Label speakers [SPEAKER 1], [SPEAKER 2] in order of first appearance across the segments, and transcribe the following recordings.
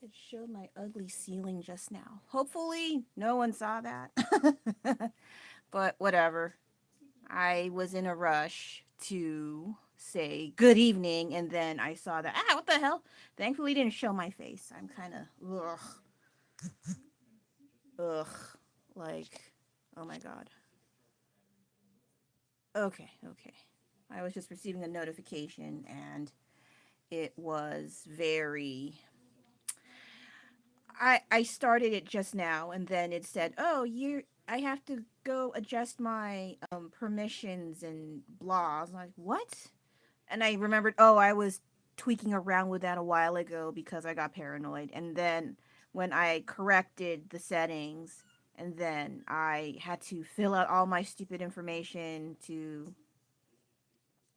[SPEAKER 1] It showed my ugly ceiling just now. Hopefully, no one saw that. But whatever. I was in a rush to say good evening, and then I saw that. Ah, what the hell? Thankfully, it didn't show my face. I'm kind of ugh, like, oh my god. Okay, okay. I was just receiving a notification, and it was very. I started it just now, and then it said, "Oh, you. I have to go adjust my permissions and blah." I was like, "What?" And I remembered, oh, I was tweaking around with that a while ago because I got paranoid. And then when I corrected the settings, and then I had to fill out all my stupid information to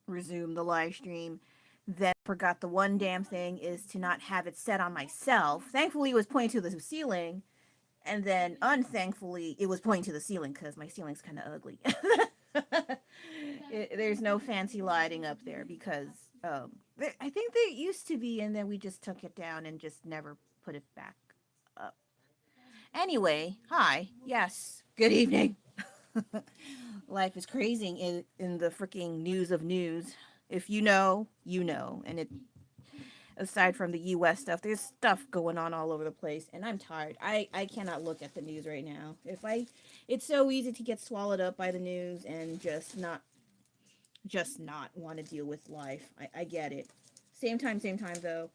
[SPEAKER 1] resume the live stream. Then forgot the one damn thing is to not have it set on myself. Thankfully, it was pointing to the ceiling, and then unthankfully, it was pointing to the ceiling because my ceiling's kind of ugly. There's no fancy lighting up there because I think there used to be, and then we just took it down and just never put it back up. Anyway, hi, yes, good evening. Life is crazy in the freaking news of news. If you know, you know, and it aside from the US stuff, there's stuff going on all over the place, and I'm tired. I cannot look at the news right now. If I It's so easy to get swallowed up by the news and just not want to deal with life. I get it. Same time though.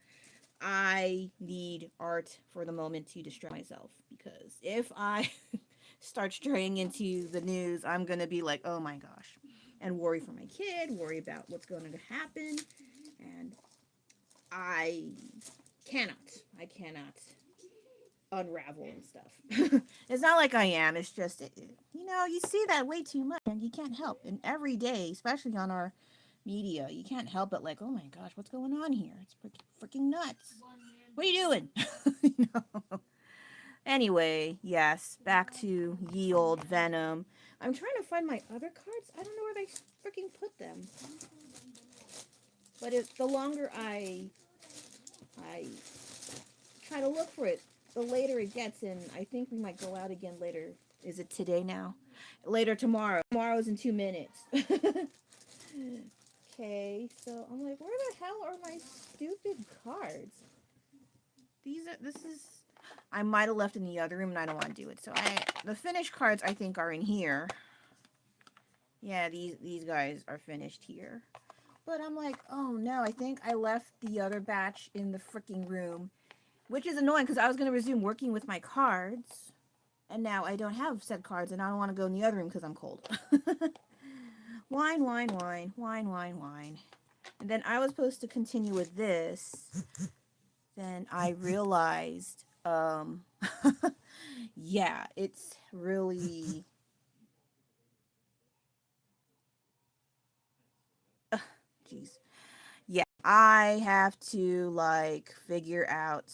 [SPEAKER 1] I need art for the moment to distract myself because if I start straying into the news, I'm going to be like, "Oh my gosh." And worry for my kid, worry about what's going to happen, and I cannot. I cannot unravel and stuff. It's not like I am. It's just, you see that way too much and you can't help. And every day, especially on our media, you can't help but like, oh my gosh, what's going on here? It's freaking nuts. What are you doing? you know? Anyway, yes, back to ye old Venom. I'm trying to find my other cards. I don't know where they freaking put them. But the longer I try to look for it, the later it gets, and I think we might go out again later. Is it today now? Later tomorrow. Tomorrow's in 2 minutes. Okay, so I'm like, where the hell are my stupid cards? This is, I might have left in the other room and I don't want to do it. So the finished cards I think are in here. Yeah, these guys are finished here. But I'm like, oh no, I think I left the other batch in the freaking room, which is annoying because I was going to resume working with my cards, and now I don't have said cards, and I don't want to go in the other room because I'm cold. Wine, wine, wine, wine, wine, wine. And then I was supposed to continue with this. Then I realized, yeah, it's really, jeez. Yeah, I have to like figure out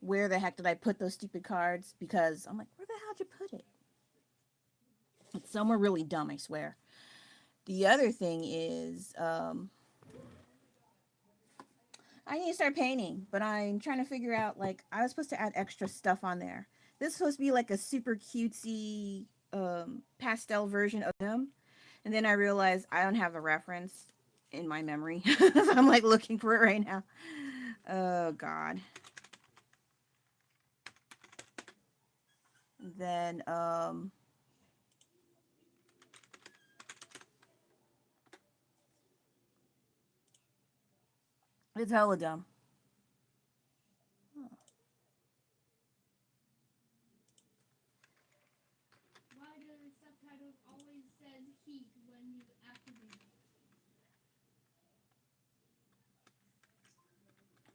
[SPEAKER 1] where the heck did I put those stupid cards because I'm like, where the hell did you put it? It's somewhere really dumb, I swear. The other thing is, I need to start painting, but I'm trying to figure out, like, I was supposed to add extra stuff on there. This is supposed to be like a super cutesy pastel version of them. And then I realized I don't have the reference in my memory. So I'm like looking for it right now. Oh, God. Then, it's hella dumb.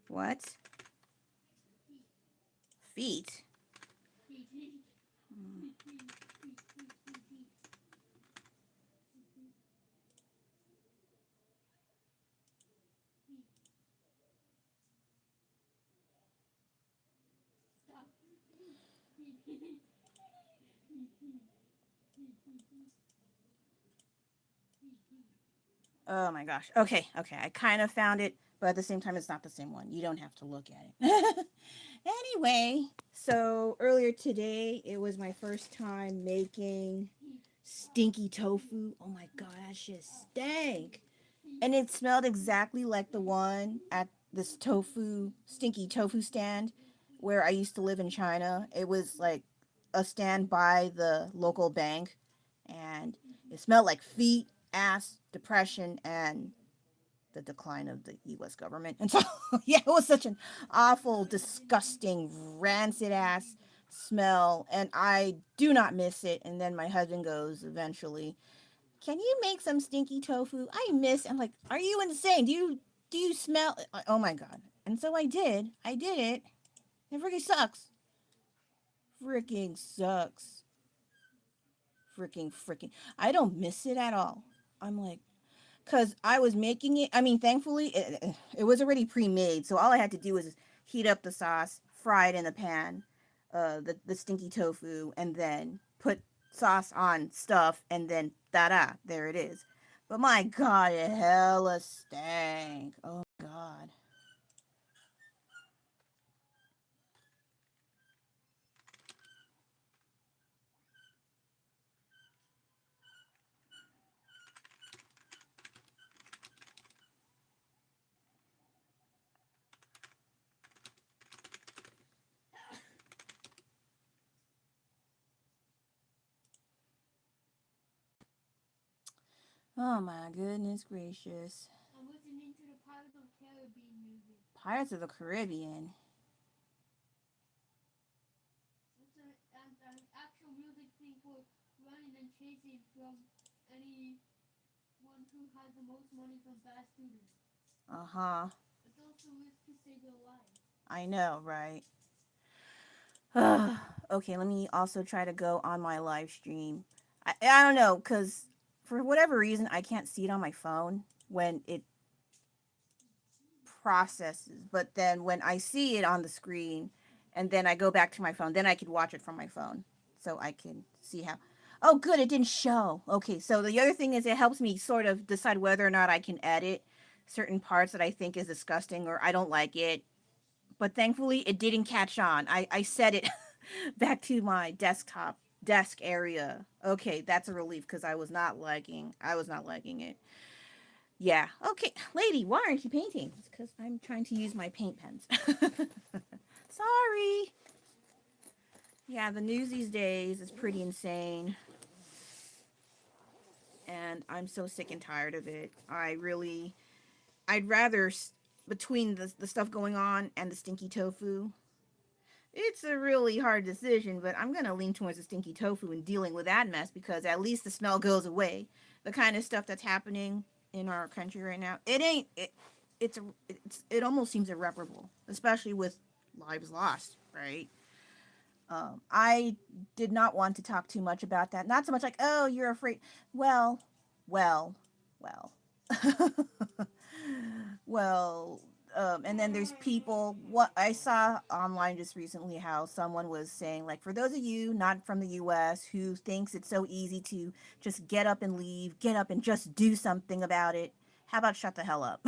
[SPEAKER 1] What? Feet? Oh my gosh. Okay, okay. I kind of found it, but at the same time, it's not the same one. You don't have to look at it. Anyway, so earlier today, it was my first time making stinky tofu. Oh my god, that shit stank. And it smelled exactly like the one at this stinky tofu stand where I used to live in China. It was like a stand by the local bank, and it smelled like feet, ass, depression, and the decline of the US government. And so, yeah, it was such an awful, disgusting, rancid ass smell, and I do not miss it. And then my husband goes eventually, "Can you make some stinky tofu? I miss." I'm like, "Are you insane? Do you smell?" Oh my god! And so I did. I did it. It freaking sucks. Freaking sucks. Freaking. I don't miss it at all. I'm like, because I was making it. I mean, thankfully, it was already pre-made, so all I had to do was heat up the sauce, fry it in a pan, the stinky tofu, and then put sauce on stuff, and then da there it is. But my God, it hella stank. Oh God. Oh my goodness gracious.
[SPEAKER 2] I'm listening to the Pirates of the Caribbean music.
[SPEAKER 1] Pirates of the Caribbean.
[SPEAKER 2] It's an actual music thing for running and chasing from anyone who has the most money from bad students.
[SPEAKER 1] Uh huh.
[SPEAKER 2] It's also used to save their lives.
[SPEAKER 1] I know, right? Okay, let me also try to go on my live stream. I don't know, because for whatever reason, I can't see it on my phone when it processes. But then when I see it on the screen and then I go back to my phone, then I could watch it from my phone. So I can see how. Oh, good, it didn't show. Okay, so the other thing is it helps me sort of decide whether or not I can edit certain parts that I think is disgusting or I don't like it. But thankfully, it didn't catch on. I set it back to my desk area. Okay, that's a relief because I was not liking it. Yeah. Okay, lady, why aren't you painting? It's because I'm trying to use my paint pens. Sorry. Yeah, the news these days is pretty insane, and I'm so sick and tired of it. I'd rather between the stuff going on and the stinky tofu. It's a really hard decision, but I'm gonna lean towards the stinky tofu and dealing with that mess because at least the smell goes away. The kind of stuff that's happening in our country right now, it ain't it. It almost seems irreparable, especially with lives lost. Right? I did not want to talk too much about that. Not so much like, oh, you're afraid. Well, well, well. Well, and then there's people. What I saw online just recently, how someone was saying, like, for those of you not from the U.S. who thinks it's so easy to just get up and leave, get up and just do something about it. How about shut the hell up?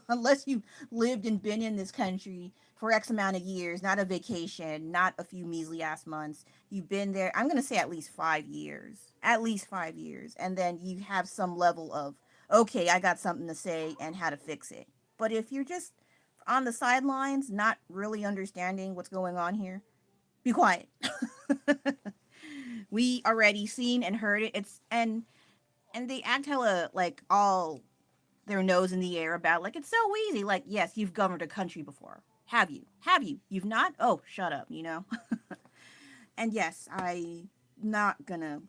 [SPEAKER 1] Unless you lived and been in this country for X amount of years, not a vacation, not a few measly ass months. You've been there, I'm going to say at least 5 years, at least 5 years. And then you have some level of, okay, I got something to say and how to fix it. But if you're just on the sidelines, not really understanding what's going on here, be quiet. We already seen and heard it. And they act hella like all their nose in the air about like it's so easy. Like, yes, you've governed a country before. Have you? Have you? You've not? Oh, shut up, you know? And yes, I not gonna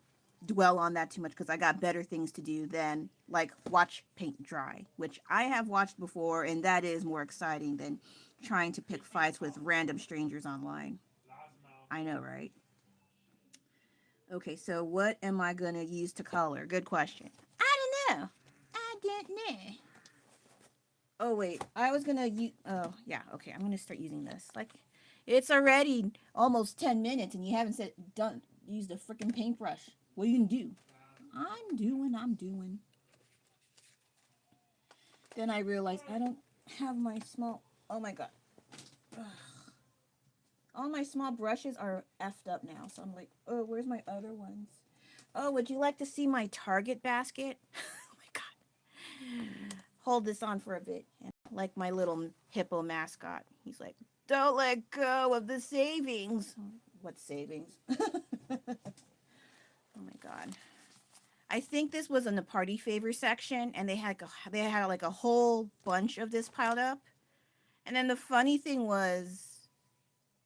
[SPEAKER 1] dwell on that too much because I got better things to do than like watch paint dry, which I have watched before, and that is more exciting than trying to pick fights with random strangers online. I know, right? Okay, so what am I gonna use to color? Good question. I don't know. I don't know. Oh wait, I was gonna use. Oh yeah, okay. I'm gonna start using this. Like, it's already almost 10 minutes, and you haven't said done use the freaking paintbrush. What are you gonna do? I'm doing. Then I realized I don't have my small. Oh my god. Ugh. All my small brushes are effed up now. So I'm like, oh, where's my other ones? Oh, would you like to see my Target basket? Oh my god. Hold this on for a bit. And like my little hippo mascot. He's like, don't let go of the savings. What savings? Oh my god. I think this was in the party favor section, and they had like a whole bunch of this piled up. And then the funny thing was,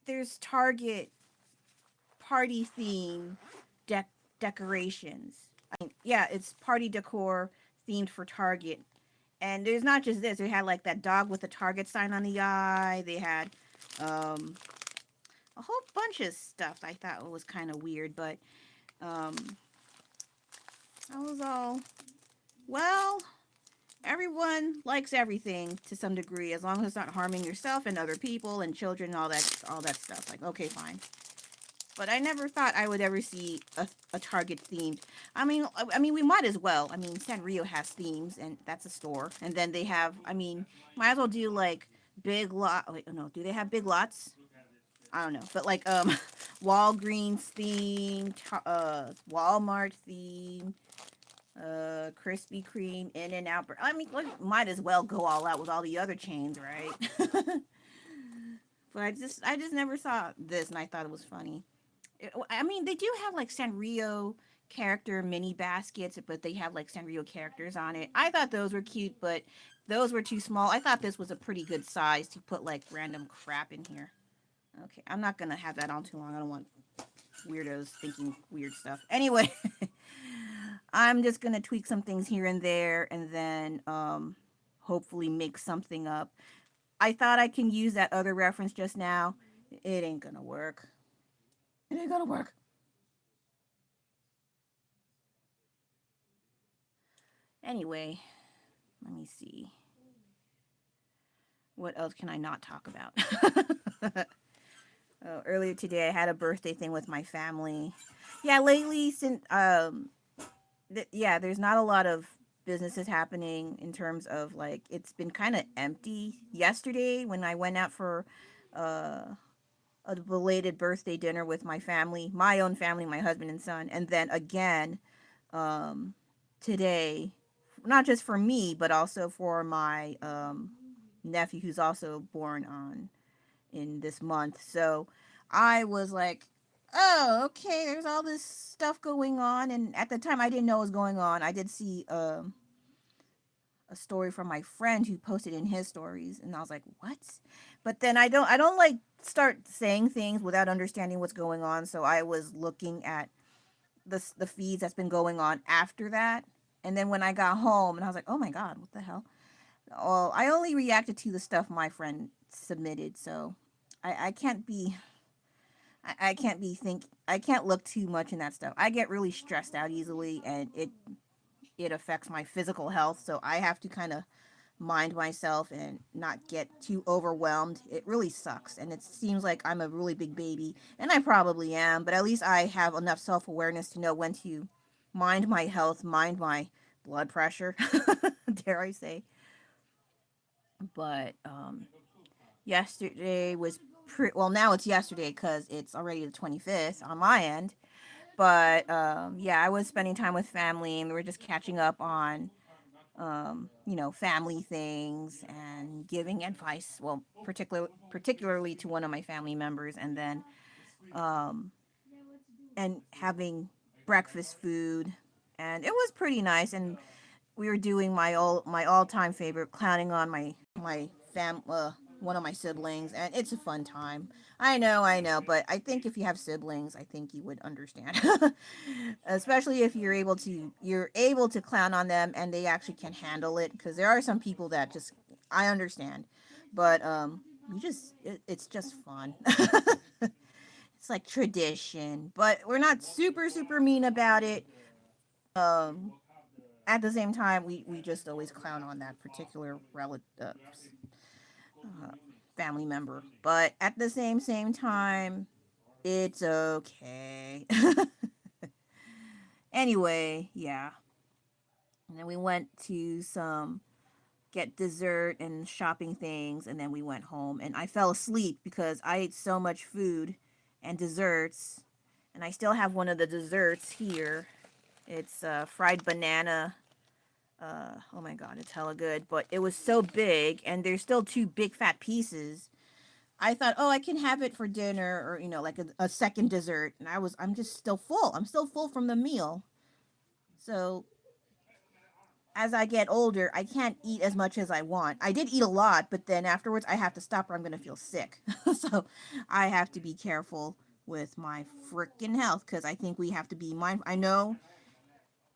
[SPEAKER 1] there's Target party theme decorations. I mean, yeah, it's party decor themed for Target. And there's not just this. They had like that dog with the Target sign on the eye. They had um, a whole bunch of stuff I thought was kind of weird, but um, I was all, well, everyone likes everything to some degree as long as it's not harming yourself and other people and children and all that stuff. Like, okay, fine. But I never thought I would ever see a Target themed. I mean, we might as well. I mean, Sanrio has themes, and that's a store. And then they have. I mean, might as well do like Big Lot. Wait, no, do they have Big Lots? I don't know, but like Walgreens theme, Walmart theme, Krispy Kreme, In and Out. I mean, might as well go all out with all the other chains, right? But I just never saw this, and I thought it was funny. I mean, they do have like Sanrio character mini baskets, but they have like Sanrio characters on it. I thought those were cute, but those were too small. I thought this was a pretty good size to put like random crap in here. Okay, I'm not gonna have that on too long. I don't want weirdos thinking weird stuff. Anyway, I'm just gonna tweak some things here and there, and then hopefully make something up. I thought I can use that other reference just now. It ain't gonna work. It ain't gonna work. Anyway, let me see. What else can I not talk about? Oh, earlier today, I had a birthday thing with my family. Yeah, lately, since yeah, there's not a lot of businesses happening in terms of like it's been kind of empty. Yesterday, when I went out for uh, a belated birthday dinner with my own family, my husband and son, and then again um, today, not just for me, but also for my nephew who's also born on in this month. So I was like, oh, okay, there's all this stuff going on. And at the time, I didn't know what was going on. I did see a story from my friend who posted in his stories, and I was like, what? But then I don't like start saying things without understanding what's going on. So I was looking at the feeds that's been going on after that. And then when I got home, and I was like, oh my god, what the hell? Well, I only reacted to the stuff my friend submitted, so I can't be I can't be think I can't look too much in that stuff. I get really stressed out easily, and it affects my physical health, so I have to kind of mind myself and not get too overwhelmed. It really sucks, and it seems like I'm a really big baby, and I probably am, but at least I have enough self-awareness to know when to mind my health, mind my blood pressure, dare I say. But yesterday was well, now it's yesterday because it's already the 25th on my end. But yeah, I was spending time with family, and we were just catching up on family things and giving advice. Well, particularly to one of my family members, and then um, and having breakfast food, and it was pretty nice. And we were doing my all time favorite, clowning on my one of my siblings, and it's a fun time. I know, but I think if you have siblings, I think you would understand. Especially if you're able to clown on them and they actually can handle it, because there are some people that just, I understand, but it's just fun. It's like tradition, but we're not super mean about it. Um, at the same time, we just always clown on that particular relative, uh, family member. But at the same time, it's okay. Anyway, yeah. And then we went to some get dessert and shopping things, and then we went home. And I fell asleep because I ate so much food and desserts. And I still have one of the desserts here. It's fried banana. Oh my god, it's hella good. But it was so big, and there's still two big fat pieces. I thought, oh, I can have it for dinner, or like a second dessert. And I'm just still full. I'm still full from the meal. So as I get older, I can't eat as much as I want. I did eat a lot, but then afterwards I have to stop or I'm going to feel sick. So I have to be careful with my freaking health because I think we have to be mindful. I know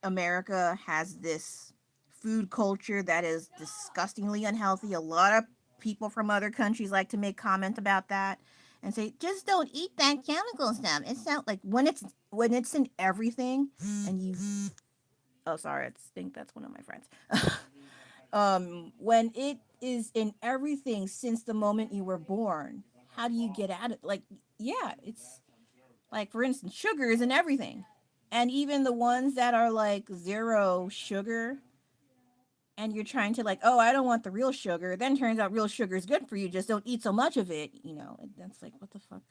[SPEAKER 1] America has this food culture that is disgustingly unhealthy. A lot of people from other countries like to make comment about that and say, just don't eat that chemical stuff. It sounds like when it's in everything and you, oh sorry, I think that's one of my friends. When it is in everything since the moment you were born, how do you get at it? Like, yeah, it's like, for instance, sugar is in everything. And even the ones that are like zero sugar, and you're trying to like, oh, I don't want the real sugar. Then turns out real sugar is good for you. Just don't eat so much of it. That's like, what the fuck?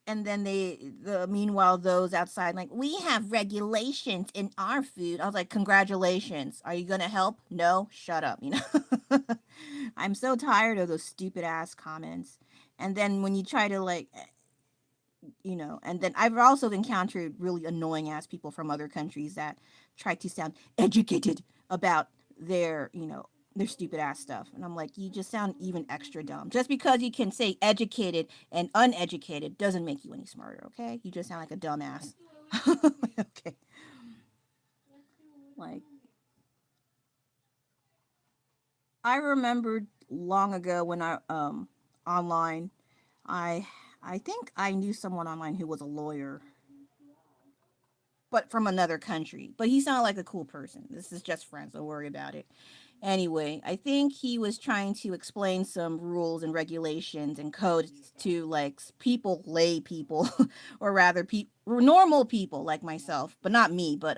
[SPEAKER 1] And then meanwhile, those outside, like, we have regulations in our food. I was like, congratulations. Are you going to help? No, shut up. I'm so tired of those stupid ass comments. And then when you try to like, and then I've also encountered really annoying ass people from other countries that try to sound educated about their stupid ass stuff. And I'm like, you just sound even extra dumb. Just because you can say educated and uneducated doesn't make you any smarter, okay? You just sound like a dumbass. Okay. Like, I remembered long ago when I online, I I think I knew someone online who was a lawyer, but from another country. But he sounded like a cool person. This is just friends. Don't worry about it. Anyway, I think he was trying to explain some rules and regulations and codes to like people, lay people, or rather normal people like myself, but not me. But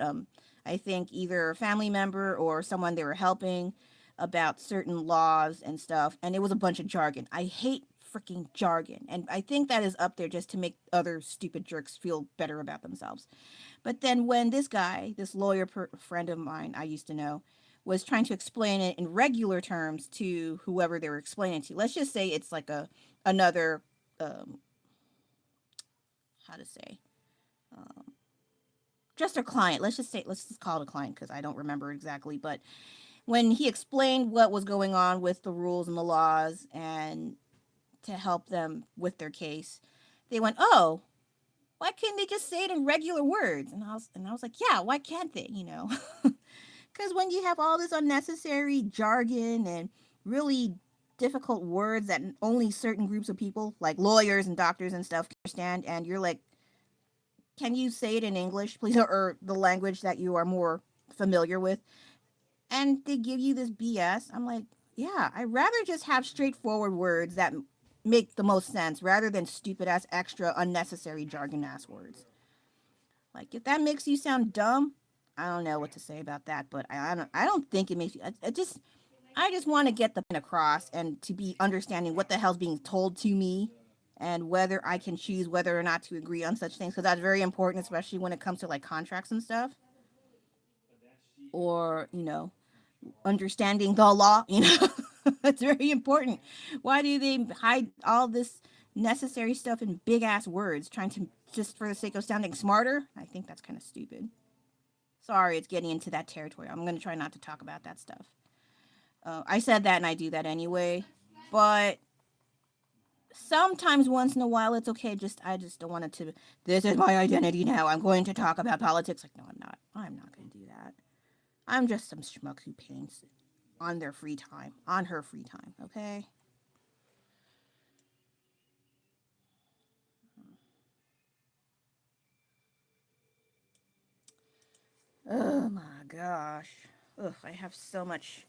[SPEAKER 1] I think either a family member or someone they were helping about certain laws and stuff. And it was a bunch of jargon. I hate freaking jargon, and I think that is up there just to make other stupid jerks feel better about themselves. But then when this lawyer friend of mine I used to know was trying to explain it in regular terms to whoever they were explaining to, let's just say it's like another um, how to say um, just a client. Let's just call it a client because I don't remember exactly. But when he explained what was going on with the rules and the laws and to help them with their case, they went, "Oh, why can't they just say it in regular words?" And I was like, "Yeah, why can't they?" Because when you have all this unnecessary jargon and really difficult words that only certain groups of people, like lawyers and doctors and stuff, can understand, and you're like, can you say it in English, please, or the language that you are more familiar with? And they give you this BS. I'm like, yeah, I'd rather just have straightforward words that make the most sense rather than stupid ass, extra, unnecessary jargon ass words. Like, if that makes you sound dumb, I don't know what to say about that, but I don't think it makes you. I just want to get the point across and to be understanding what the hell's being told to me, and whether I can choose whether or not to agree on such things, because that's very important, especially when it comes to like contracts and stuff, or understanding the law. It's very important. Why do they hide all this necessary stuff in big ass words, trying to just for the sake of sounding smarter? I think that's kind of stupid. Sorry, it's getting into that territory. I'm going to try not to talk about that stuff. I said that and I do that anyway. But sometimes once in a while it's okay. I just don't want it to, this is my identity now. I'm going to talk about politics. Like, no, I'm not. I'm not going to do that. I'm just some schmuck who paints on their free time, on her free time, okay? Oh my gosh. Ugh, I have so much.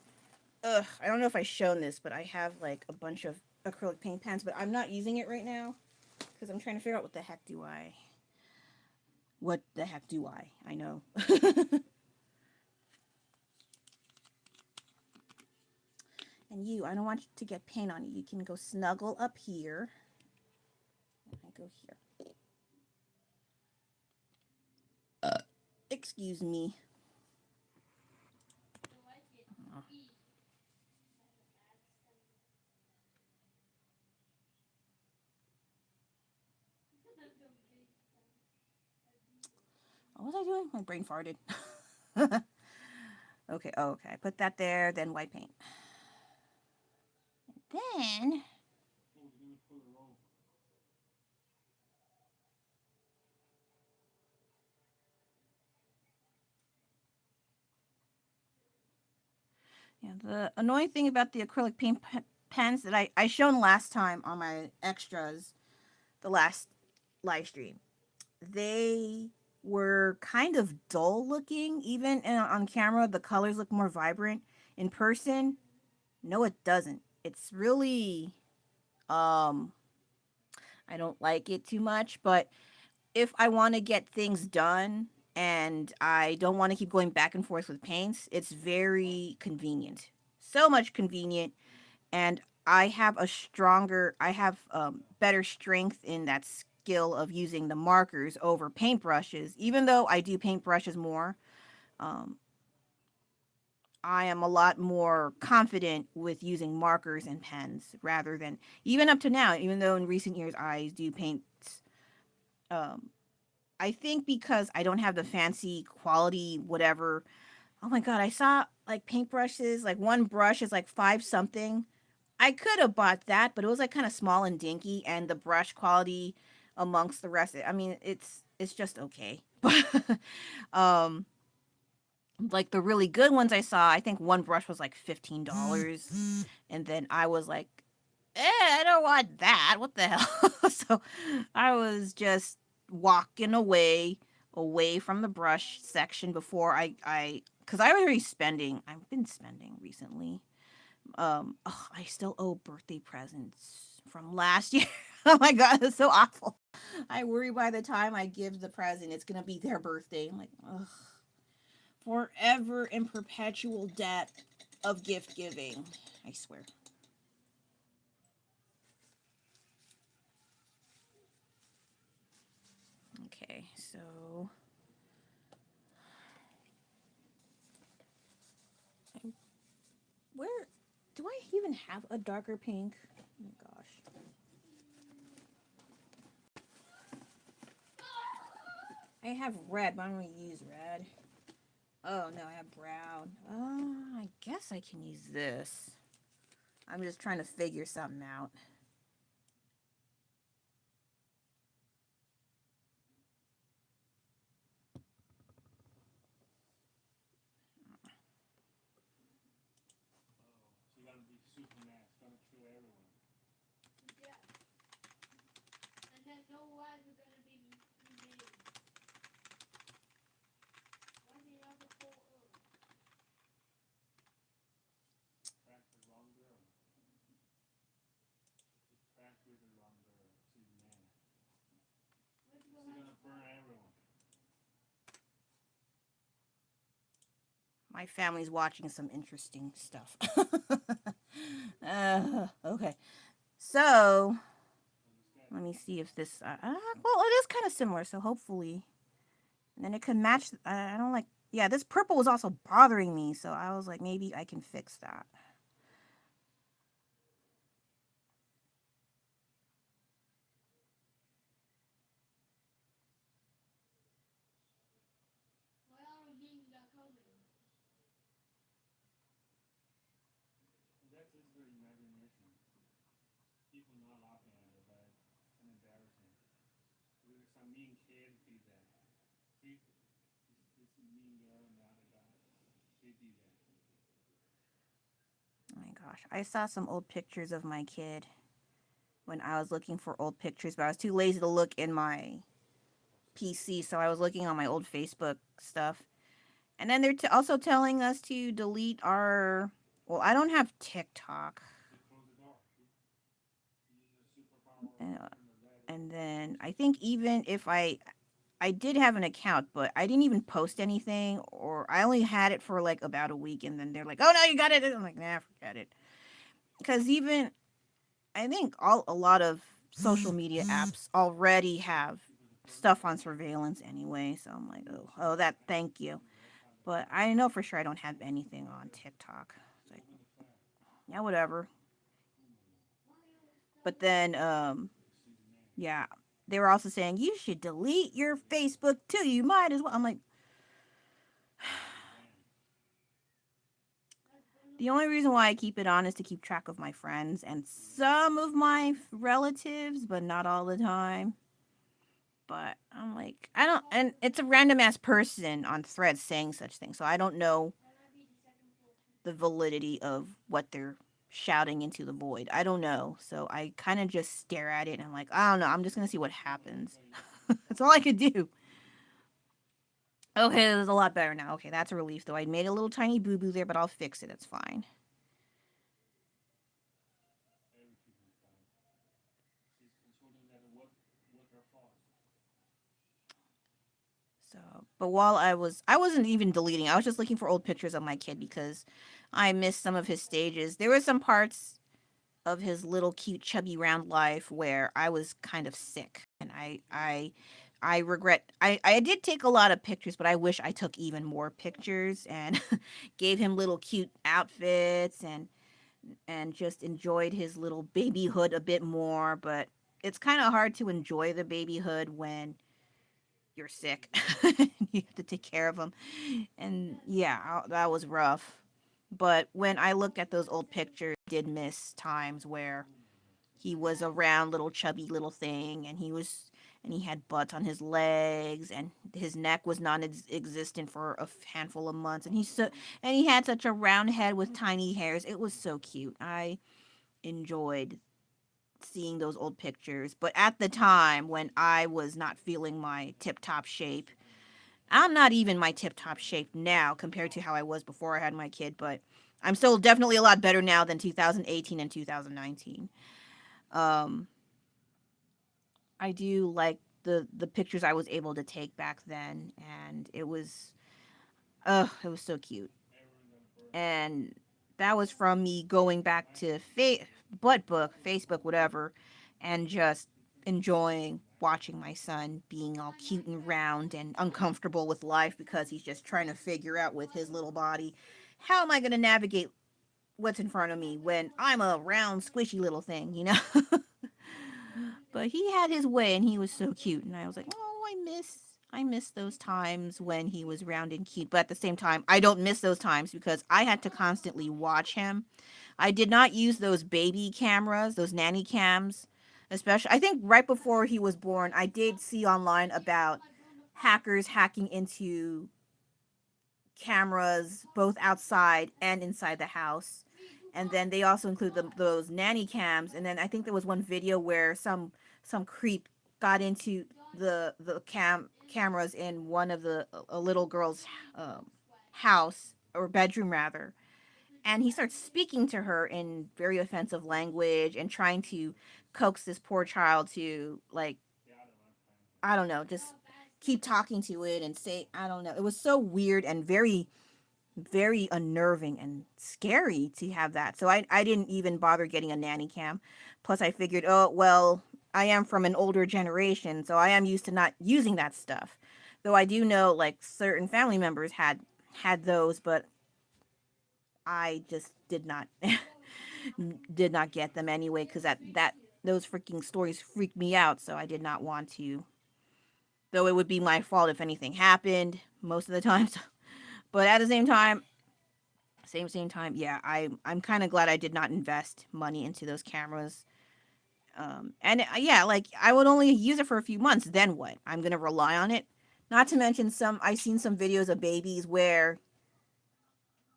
[SPEAKER 1] Ugh, I don't know if I've shown this, but I have like a bunch of acrylic paint pens, but I'm not using it right now because I'm trying to figure out what the heck do I. What the heck do I? I know. And you, I don't want you to get paint on you. You can go snuggle up here. I go here. Excuse me.
[SPEAKER 2] I like it.
[SPEAKER 1] Oh.
[SPEAKER 2] E.
[SPEAKER 1] What was I doing? My brain farted. Okay, oh, okay. I put that there, then white paint. Then yeah, the annoying thing about the acrylic paint pens that I shown last time on my extras, the last live stream, they were kind of dull looking. Even on camera, the colors look more vibrant. In person, no, it doesn't. It's really, um, I don't like it too much. But if I want to get things done and I don't want to keep going back and forth with paints, it's very convenient. So much convenient. And I have better strength in that skill of using the markers over paintbrushes. Even though I do paintbrushes more, um, I am a lot more confident with using markers and pens rather than even up to now. Even though in recent years I do paint, um, I think because I don't have the fancy quality whatever. Oh my god, I saw like paintbrushes. Like one brush is like five something. I could have bought that, but it was like kind of small and dinky, and the brush quality amongst the rest. I mean, it's just okay. But um, like the really good ones I saw, I think one brush was like $15, and then I was like, I don't want that. What the hell? So I was just walking away from the brush section before because I was already spending. I've been spending recently. I still owe birthday presents from last year. Oh my god, it's so awful. I worry by the time I give the present, it's gonna be their birthday. I'm like, ugh, forever in perpetual debt of gift giving. I swear. Okay, so where do I even have a darker pink? Oh my gosh. I have red, but I'm gonna use red. Oh no, I have brown. I guess I can use this. I'm just trying to figure something out.
[SPEAKER 2] Yeah. And then no lives are gonna be made. Why do you have a full earth? Where's the
[SPEAKER 1] My family's watching some interesting stuff. Okay, so let me see if this. Well, it is kind of similar, so hopefully, and then it could match. I don't like. Yeah, this purple was also bothering me, so I was like, maybe I can fix that.
[SPEAKER 2] why are beings are coming?
[SPEAKER 1] Oh my gosh, I saw some old pictures of my kid when I was looking for old pictures, but I was too lazy to look in my PC, so I was looking on my old Facebook stuff. And then they're also telling us to delete our. Well, I don't have TikTok. Uh, and then I think even if I did have an account, but I didn't even post anything, or I only had it for like about a week, and then they're like, "Oh no, you got it." I'm like, "Nah, forget it." because even I think a lot of social media apps already have stuff on surveillance anyway. So I'm like, oh, that. Thank you. But I know for sure I don't have anything on TikTok. It's like, yeah, whatever. But then, yeah, they were also saying you should delete your Facebook too. You might as well. I'm like, the only reason why I keep it on is to keep track of my friends and some of my relatives, but not all the time. But I'm like, I don't, and it's a random ass person on threads saying such things. So I don't know the validity of what they're shouting into the void. I don't know. So I kind of just stare at it and I'm like, I don't know. I'm just going to see what happens. That's all I could do. Okay, this is a lot better now. Okay, that's a relief though. I made a little tiny boo boo there, but I'll fix it. It's fine. So, but while I wasn't even deleting. I was just looking for old pictures of my kid because I missed some of his stages. There were some parts of his little cute chubby round life where I was kind of sick, and I regret. I did take a lot of pictures, but I wish I took even more pictures and gave him little cute outfits and just enjoyed his little babyhood a bit more. But it's kind of hard to enjoy the babyhood when you're sick. You have to take care of them. And yeah, that was rough. But when I look at those old pictures, I did miss times where he was a round little chubby little thing and he had butts on his legs and his neck was non-existent for a handful of months and he had such a round head with tiny hairs. It was so cute. I enjoyed seeing those old pictures, but at the time when I was not feeling my tip top shape, I'm not even my tip top shape now compared to how I was before I had my kid, but I'm still definitely a lot better now than 2018 and 2019. Um, I do like the pictures I was able to take back then, and it was so cute. And that was from me going back to Buttbook, Facebook, whatever, and just enjoying watching my son being all cute and round and uncomfortable with life because he's just trying to figure out with his little body, how am I going to navigate what's in front of me when I'm a round, squishy little thing, you know? But he had his way and he was so cute. And I was like, oh, I miss those times when he was round and cute. But at the same time, I don't miss those times because I had to constantly watch him. I did not use those baby cameras, those nanny cams, especially. I think right before he was born, I did see online about hackers hacking into cameras both outside and inside the house. And then they also include those nanny cams. And then I think there was one video where some creep got into the cameras in one of the a little girl's house or bedroom rather, and he starts speaking to her in very offensive language and trying to coax this poor child to, like, I don't know, just keep talking to it and say, I don't know. It was so weird and very unnerving and scary to have that. So I didn't even bother getting a nanny cam. Plus I figured, oh well, I am from an older generation, so I am used to not using that stuff. Though I do know like certain family members had those, but I just did not did not get them anyway because that those freaking stories freaked me out. So I did not want to. Though it would be my fault if anything happened most of the times. But at the same time, yeah, I'm kind of glad I did not invest money into those cameras. And yeah, like I would only use it for a few months. Then what? I'm gonna rely on it. Not to mention I've seen some videos of babies where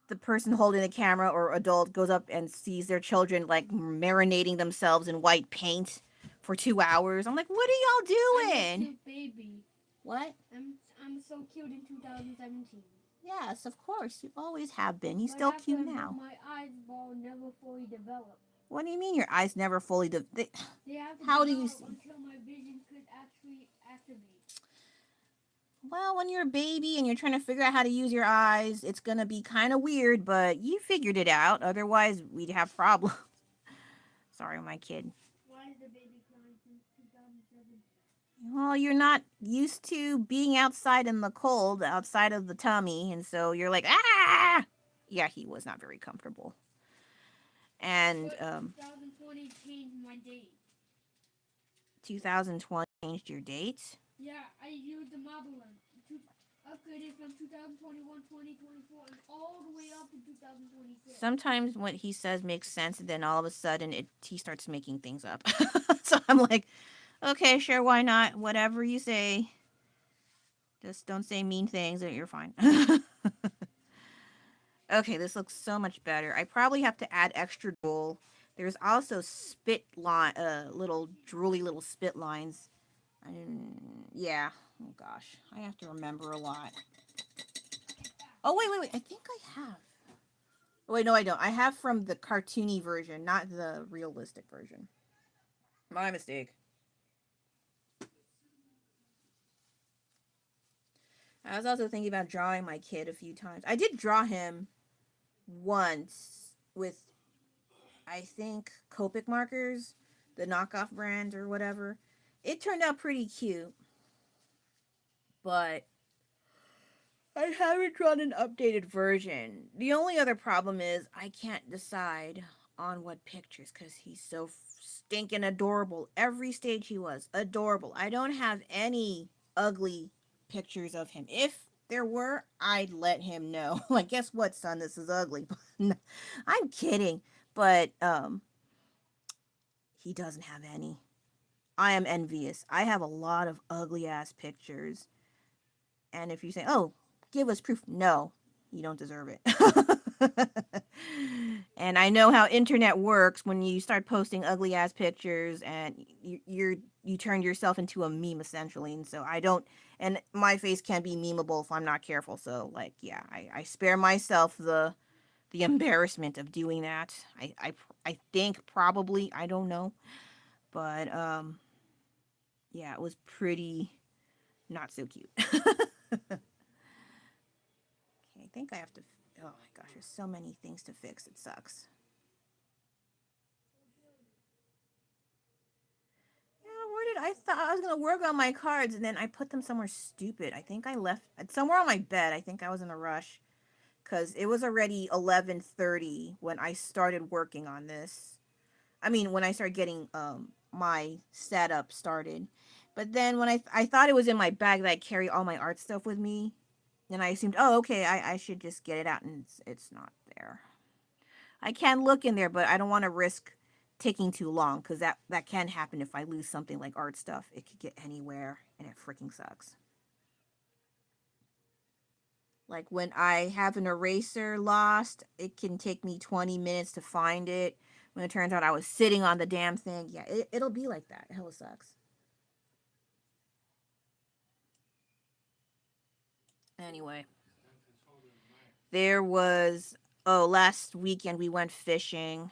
[SPEAKER 1] the person holding the camera or adult goes up and sees their children like marinating themselves in white paint for 2 hours. I'm like, what are y'all
[SPEAKER 2] I'm a
[SPEAKER 1] doing?
[SPEAKER 2] cute baby.
[SPEAKER 1] What?
[SPEAKER 2] I'm so cute in 2017.
[SPEAKER 1] Yes, of course. You always have been. He's
[SPEAKER 2] But
[SPEAKER 1] still
[SPEAKER 2] after
[SPEAKER 1] cute
[SPEAKER 2] I broke
[SPEAKER 1] now.
[SPEAKER 2] my eyeball never fully developed.
[SPEAKER 1] What do you mean your eyes never fully
[SPEAKER 2] They have to
[SPEAKER 1] how do you
[SPEAKER 2] develop
[SPEAKER 1] see?
[SPEAKER 2] until my vision could actually activate.
[SPEAKER 1] Well, when you're a baby and you're trying to figure out how to use your eyes, it's gonna be kind of weird, but you figured it out. Otherwise, we'd have problems. Sorry, my kid.
[SPEAKER 2] Why is the baby crying since 2007?
[SPEAKER 1] Well, you're not used to being outside in the cold, outside of the tummy, and so you're like, ah! Yeah, he was not very comfortable. And
[SPEAKER 2] But 2020 changed my date.
[SPEAKER 1] 2020 changed your date.
[SPEAKER 2] Yeah, I used the marble one. Upgraded from 2021, 2024, and all the way up to 2026.
[SPEAKER 1] Sometimes what he says makes sense, and then all of a sudden he starts making things up. So I'm like, okay, sure, why not? Whatever you say. Just don't say mean things and you're fine. Okay, this looks so much better. I probably have to add extra drool. There's also spit line, little drooly little spit lines. Yeah. Oh gosh, I have to remember a lot. Oh wait. I think I have. Oh, wait, no, I don't. I have from the cartoony version, not the realistic version. My mistake. I was also thinking about drawing my kid a few times. I did draw him once with, I think, Copic markers, the knockoff brand or whatever. It turned out pretty cute, but I haven't drawn an updated version. The only other problem is I can't decide on what pictures because he's so stinking adorable. Every stage he was adorable. I don't have any ugly pictures of him. If there were, I'd let him know. Like, guess what, son? This is ugly. I'm kidding, but he doesn't have any. I am envious. I have a lot of ugly ass pictures. And if you say, "Oh, give us proof," no, you don't deserve it. And I know how internet works when you start posting ugly ass pictures, and you turn yourself into a meme essentially. And so I don't, and my face can be memeable if I'm not careful. So like, yeah, I spare myself the embarrassment of doing that. I think probably I don't know, but yeah, it was pretty not so cute. Okay, I think I have to. Oh my gosh, there's so many things to fix. It sucks. Yeah, where did I thought I was gonna work on my cards and then I put them somewhere stupid. I think I left somewhere on my bed. I think I was in a rush because it was already 11:30 when I started working on this. I mean, when I started getting my setup started. But then when I thought it was in my bag that I carry all my art stuff with me, and I assumed, oh, okay, I should just get it out, and it's not there. I can look in there, but I don't want to risk taking too long because that can happen if I lose something like art stuff. It could get anywhere, and it freaking sucks. Like when I have an eraser lost, it can take me 20 minutes to find it. When it turns out I was sitting on the damn thing, yeah, it'll be like that. It hella sucks. Anyway, there was, oh, last weekend we went fishing,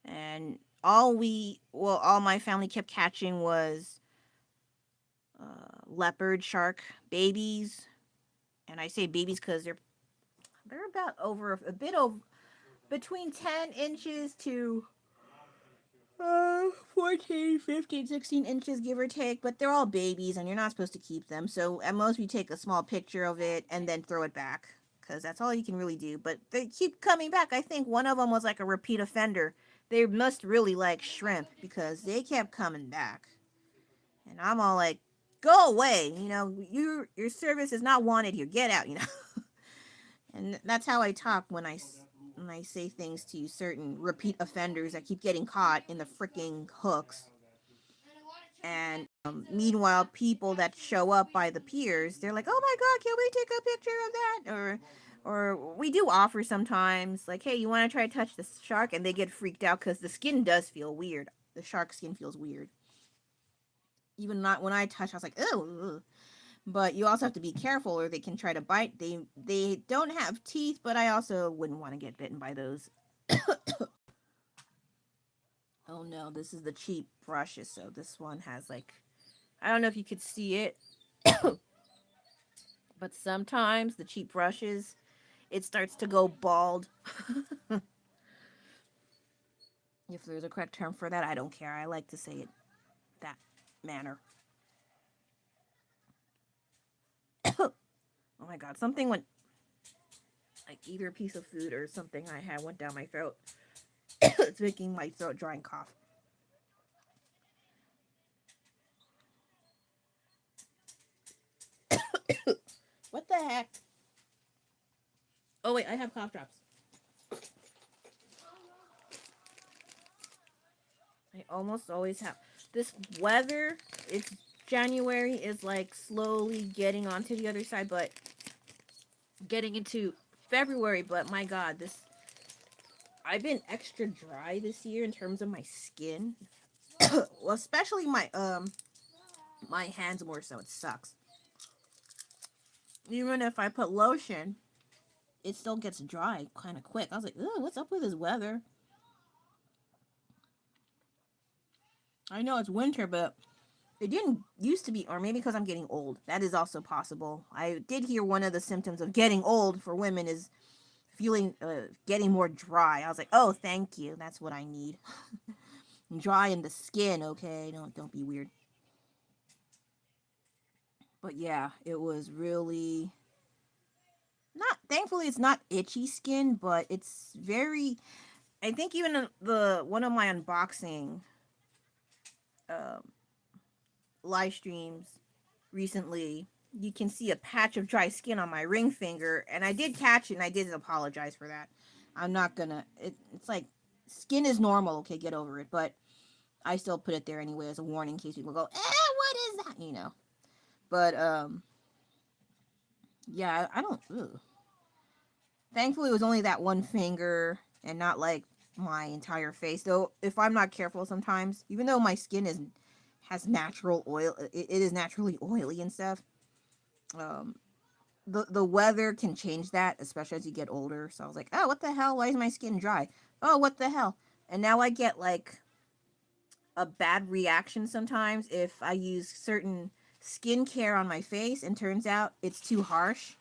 [SPEAKER 1] and all my family kept catching was leopard shark babies. And I say babies because they're about over a bit over between 10 inches to 14, 15, 16 inches, give or take. But they're all babies, and you're not supposed to keep them. So at most, we take a small picture of it and then throw it back because that's all you can really do. But they keep coming back. I think one of them was like a repeat offender. They must really like shrimp because they kept coming back. And I'm all like, go away. Your service is not wanted here. Get out. And that's how I talk when I say things to certain repeat offenders that keep getting caught in the freaking hooks. And meanwhile, people that show up by the piers, they're like, "Oh my God, can we take a picture of that?" Or we do offer sometimes, like, "Hey, you want to try to touch the shark?" And they get freaked out because the skin does feel weird. The shark skin feels weird. Even not when I touch, I was like, "Oh." But you also have to be careful, or they can try to bite. They don't have teeth, but I also wouldn't want to get bitten by those. Oh no, this is the cheap brushes, so this one has like, I don't know if you could see it, but sometimes the cheap brushes, it starts to go bald. If there's a correct term for that, I don't care. I like to say it that manner. Oh my god, something went, like either a piece of food or something I had went down my throat. It's making my throat dry and cough. What the heck? Oh wait, I have cough drops. I almost always have. This weather, it's January is like slowly getting onto the other side, but getting into February, but my god, this I've been extra dry this year in terms of my skin. Well, especially my hands more so. It sucks. Even if I put lotion, it still gets dry kind of quick. I was like, "Ooh, what's up with this weather?" I know it's winter, but it didn't used to be, or maybe because I'm getting old. That is also possible. I did hear one of the symptoms of getting old for women is feeling getting more dry. I was like, "Oh, thank you. That's what I need." Dry in the skin, okay? Don't be weird. But yeah, it was really not, thankfully it's not itchy skin, but it's very, I think even the one of my unboxing um live streams recently, you can see a patch of dry skin on my ring finger, and I did catch it, and I did apologize for that. I'm not gonna. It's like skin is normal. Okay, get over it. But I still put it there anyway as a warning in case people go, what is that? You know. But yeah, I don't. Ugh. Thankfully, it was only that one finger, and not like my entire face. Though, if I'm not careful, sometimes, even though my skin is has natural oil, it is naturally oily and stuff. Um, the weather can change that, especially as you get older. So I was like, oh, what the hell? Why is my skin dry? Oh, what the hell? And now I get like a bad reaction sometimes if I use certain skincare on my face and turns out it's too harsh.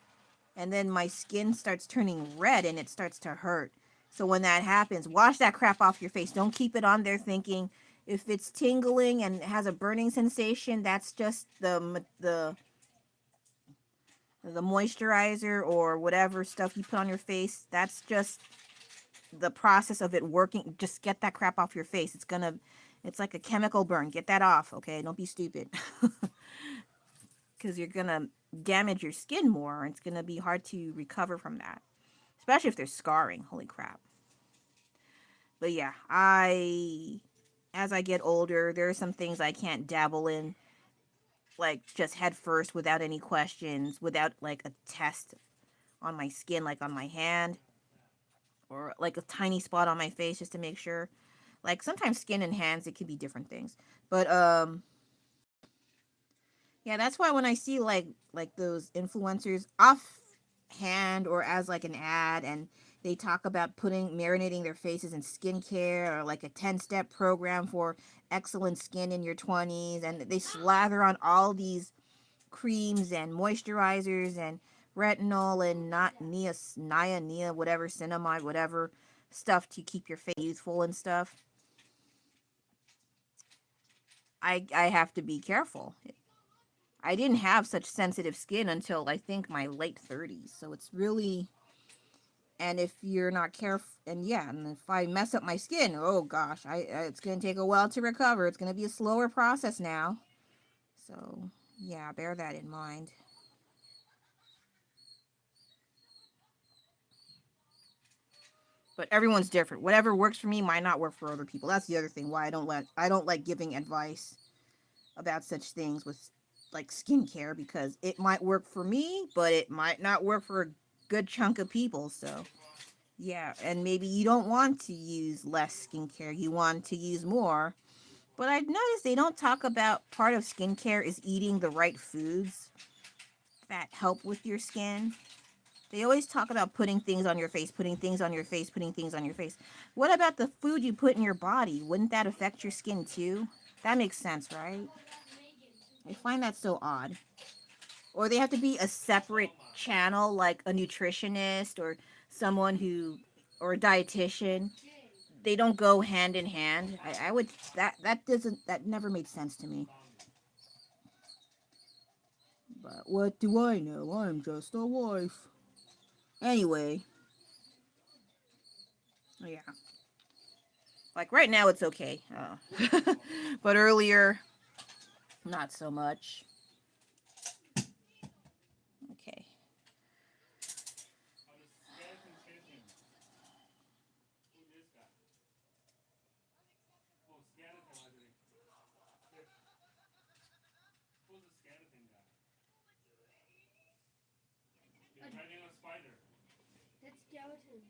[SPEAKER 1] And then my skin starts turning red and it starts to hurt. So when that happens, wash that crap off your face. Don't keep it on there thinking if it's tingling and has a burning sensation, that's just the moisturizer or whatever stuff you put on your face. That's just the process of it working. Just get that crap off your face. It's like a chemical burn. Get that off, okay? Don't be stupid. Because you're gonna damage your skin more. It's gonna be hard to recover from that, especially if there's scarring. Holy crap. But yeah, as I get older, there are some things I can't dabble in, like just head first without any questions, without like a test on my skin, like on my hand, or like a tiny spot on my face just to make sure. Like sometimes skin and hands, it could be different things. But yeah, that's why when I see like those influencers offhand or as like an ad, and they talk about putting marinating their faces in skincare or like a 10-step program for excellent skin in your 20s, and they slather on all these creams and moisturizers and retinol and not niacinamide, whatever, cinnamide, whatever stuff to keep your face youthful and stuff. I have to be careful. I didn't have such sensitive skin until I think my late 30s. So it's really, and if you're not careful, and yeah, and if I mess up my skin, oh gosh, it's going to take a while to recover. It's going to be a slower process now. So yeah, bear that in mind. But everyone's different. Whatever works for me might not work for other people. That's the other thing why I don't like giving advice about such things with like skincare, because it might work for me, but it might not work for a good chunk of people. So yeah, and maybe you don't want to use less skincare. You want to use more. But I've noticed they don't talk about part of skincare is eating the right foods that help with your skin. They always talk about putting things on your face, putting things on your face, putting things on your face. What about the food you put in your body? Wouldn't that affect your skin too? That makes sense, right? I find that so odd. Or they have to be a separate channel, like a nutritionist or someone who, or a dietitian. they don't go hand in hand. I would that never made sense to me. But what do I know? I'm just a wife. Anyway, yeah. Like right now, it's okay. But earlier, not so much. Okay.
[SPEAKER 2] That's skeleton.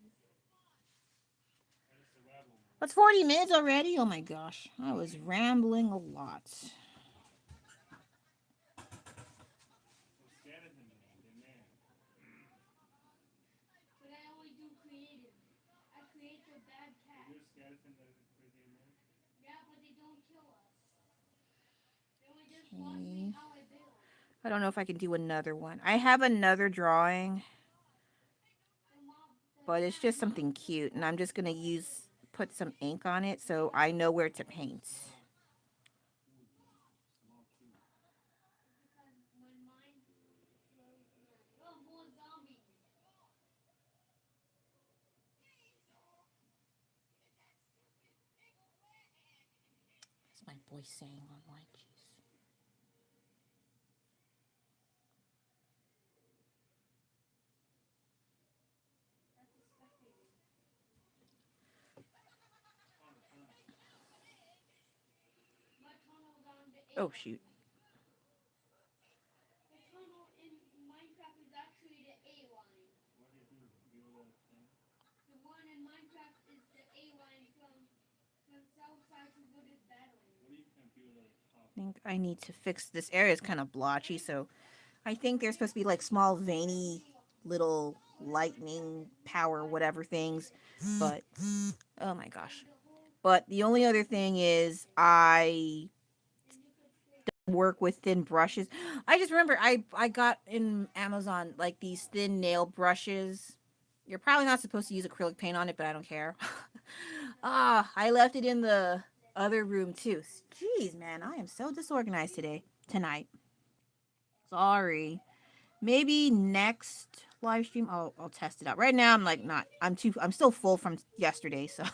[SPEAKER 1] It's 40 minutes already? Oh my gosh. I was rambling a lot.
[SPEAKER 2] But I only do creative. I create the bad cat. Yeah, but they don't kill us. They only just watch me
[SPEAKER 1] Okay.
[SPEAKER 2] how I build.
[SPEAKER 1] I don't know if I can do another one. I have another drawing,
[SPEAKER 2] The
[SPEAKER 1] but it's
[SPEAKER 2] cat
[SPEAKER 1] just something
[SPEAKER 2] mobs
[SPEAKER 1] cute, and I'm
[SPEAKER 2] don't
[SPEAKER 1] just
[SPEAKER 2] kill
[SPEAKER 1] gonna
[SPEAKER 2] us
[SPEAKER 1] put some ink on it so I know where to paint.
[SPEAKER 2] because my mind flows mad. Oh, more zombies.
[SPEAKER 1] What's my voice saying online? Jeez.
[SPEAKER 2] That's a spectator. My tunnel's on the A
[SPEAKER 1] Oh
[SPEAKER 2] line.
[SPEAKER 1] shoot.
[SPEAKER 2] The tunnel in Minecraft is actually the A line. The one in Minecraft is the A line from south side to Wooded Badlands.
[SPEAKER 1] I think I need to fix this area. It's kind of blotchy, so I think there's supposed to be like small veiny little lightning power whatever things, but oh my gosh.
[SPEAKER 2] And the whole
[SPEAKER 1] But the only other thing is I
[SPEAKER 2] and you could say
[SPEAKER 1] work with thin brushes. I just remember I got in Amazon like these thin nail brushes. You're probably not supposed to use acrylic paint on it, but I don't care. I left it in the other room too. Jeez, man, I am so disorganized tonight. Sorry. Maybe next live stream I'll test it out. Right now I'm like not. I'm still full from yesterday, so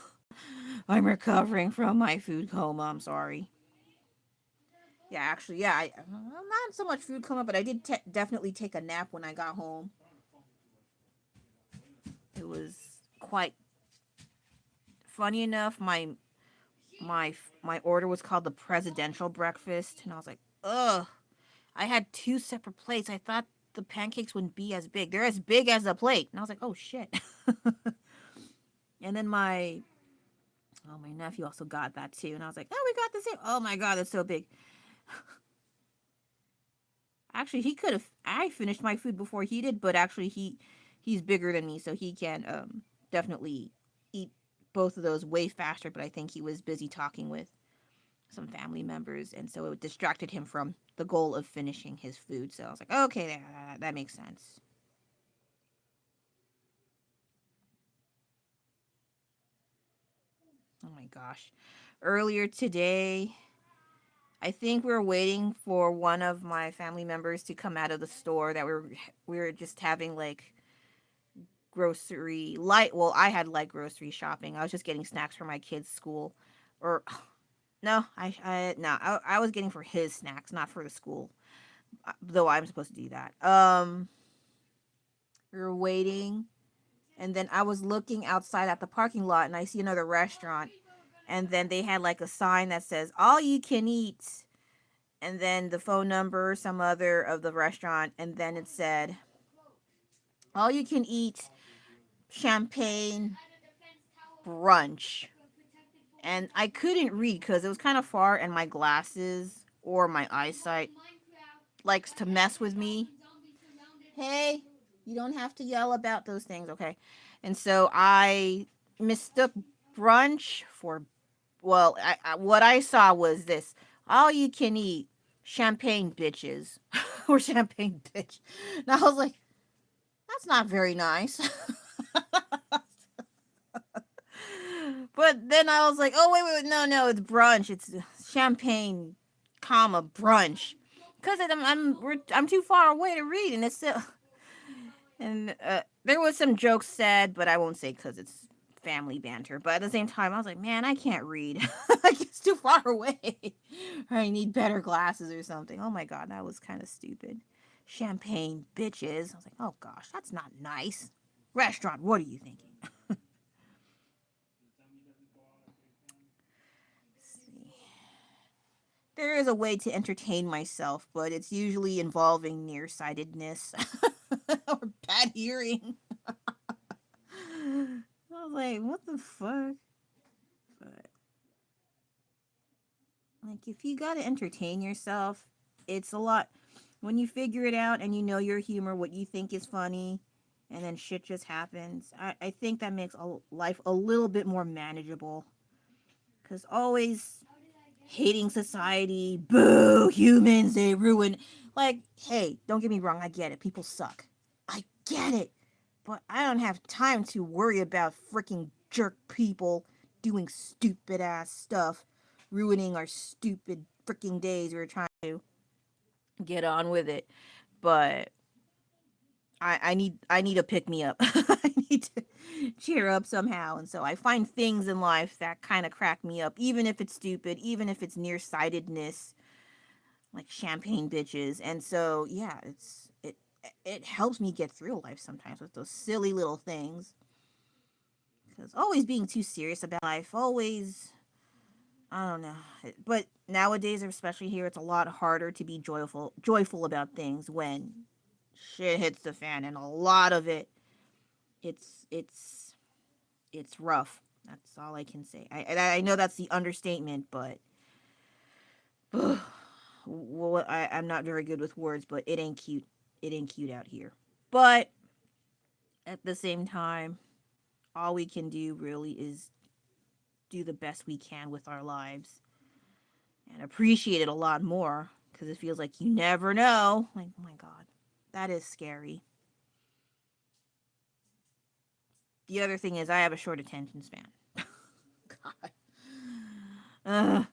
[SPEAKER 1] I'm recovering from my food coma. I'm sorry. Yeah, actually, yeah, not so much food coma, but I did definitely take a nap when I got home. It was quite funny enough. My my order was called the presidential breakfast, and I was like, ugh. I had two separate plates. I thought the pancakes wouldn't be as big. They're as big as the plate, and I was like, oh shit. And then my nephew also got that too, and I was like, oh, we got the same. Oh my god, that's so big. Actually, he could have. I finished my food before he did, but actually he's bigger than me, so he can definitely eat both of those way faster. But I think he was busy talking with some family members, and so it distracted him from the goal of finishing his food. So I was like, okay, that makes sense. Oh my gosh. Earlier today, I think we were waiting for one of my family members to come out of the store that we were just having like grocery light well, I had light grocery shopping. I was just getting snacks for my kids' school. Or no, I was getting for his snacks, not for the school. Though I'm supposed to do that. We were waiting, and then I was looking outside at the parking lot and I see another restaurant, and then they had like a sign that says all you can eat, and then the phone number, some other of the restaurant, and then it said all you can eat champagne brunch. And I couldn't read because it was kind of far and my glasses or my eyesight likes to mess with me. Hey, you don't have to yell about those things, okay? And so I mistook brunch for, well, what I saw was this all you can eat champagne bitches or champagne bitch. And I was like, that's not very nice. But then I was like, oh wait, no, it's brunch. It's champagne, comma brunch, because I'm too far away to read, and it's still and there was some jokes said, but I won't say because it's family banter. But at the same time, I was like, man, I can't read. Like it's too far away. I need better glasses or something. Oh my god, that was kind of stupid. Champagne bitches. I was like, oh gosh, that's not nice. Restaurant, what are you thinking? See. There is a way to entertain myself, but it's usually involving nearsightedness or bad hearing. I was like, what the fuck? But like, if you gotta entertain yourself, it's a lot. When you figure it out and you know your humor, what you think is funny, and then shit just happens, I think that makes life a little bit more manageable. Because always hating society, boo, humans, they ruin. Like, hey, don't get me wrong, I get it. People suck. I get it. But I don't have time to worry about freaking jerk people doing stupid ass stuff, ruining our stupid freaking days. We're trying to get on with it. But I need to pick me up. I need to cheer up somehow. And so I find things in life that kind of crack me up, even if it's stupid, even if it's nearsightedness, like champagne bitches. And so yeah, it helps me get through life sometimes with those silly little things. Because always being too serious about life, always I don't know. But nowadays, especially here, it's a lot harder to be joyful about things when shit hits the fan, and a lot of it, it's it's it's rough. That's all I can say. I know that's the understatement, but well, I'm not very good with words, but it ain't cute. It ain't cute out here. But at the same time, all we can do really is do the best we can with our lives and appreciate it a lot more because it feels like you never know. Like, oh my God, that is scary. The other thing is, I have a short attention span. God. Ugh.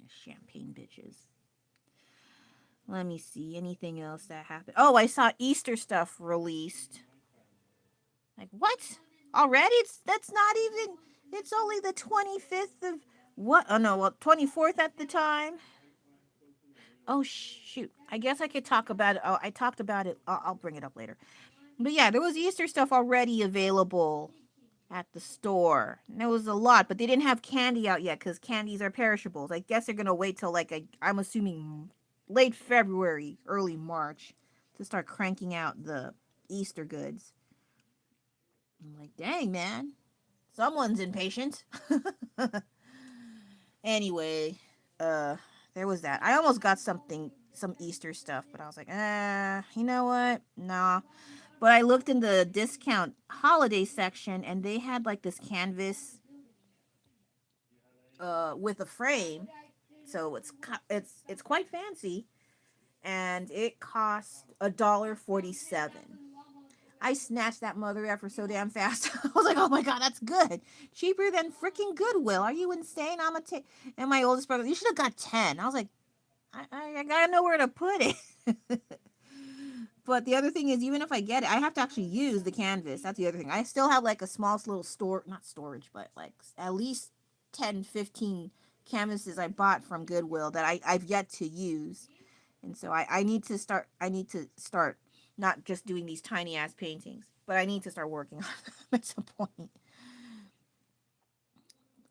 [SPEAKER 1] Champagne bitches. Let me see. Anything else that happened? Oh, I saw Easter stuff released. Like, what? Already? That's not even. It's only the 25th of. What? Oh, no. Well, 24th at the time. Oh, shoot. I guess I could talk about it. Oh, I talked about it. I'll bring it up later. But yeah, there was Easter stuff already available at the store. And there was a lot, but they didn't have candy out yet because candies are perishables. I guess they're gonna wait till like I'm assuming late February, early March to start cranking out the Easter goods. I'm like, dang man, someone's impatient. Anyway, uh, there was that. I almost got some Easter stuff, but I was like, you know what? Nah. But I looked in the discount holiday section and they had like this canvas with a frame. So it's quite fancy and it cost $1.47. I snatched that mother effer so damn fast. I was like, oh my god, that's good. Cheaper than freaking Goodwill. Are you insane? And my oldest brother, you should have got 10. I was like, I gotta know where to put it. But the other thing is, even if I get it, I have to actually use the canvas. That's the other thing. I still have like a small little not storage, but like at least 10, 15 canvases I bought from Goodwill that I've yet to use. And so I need to start not just doing these tiny ass paintings, but I need to start working on them at some point.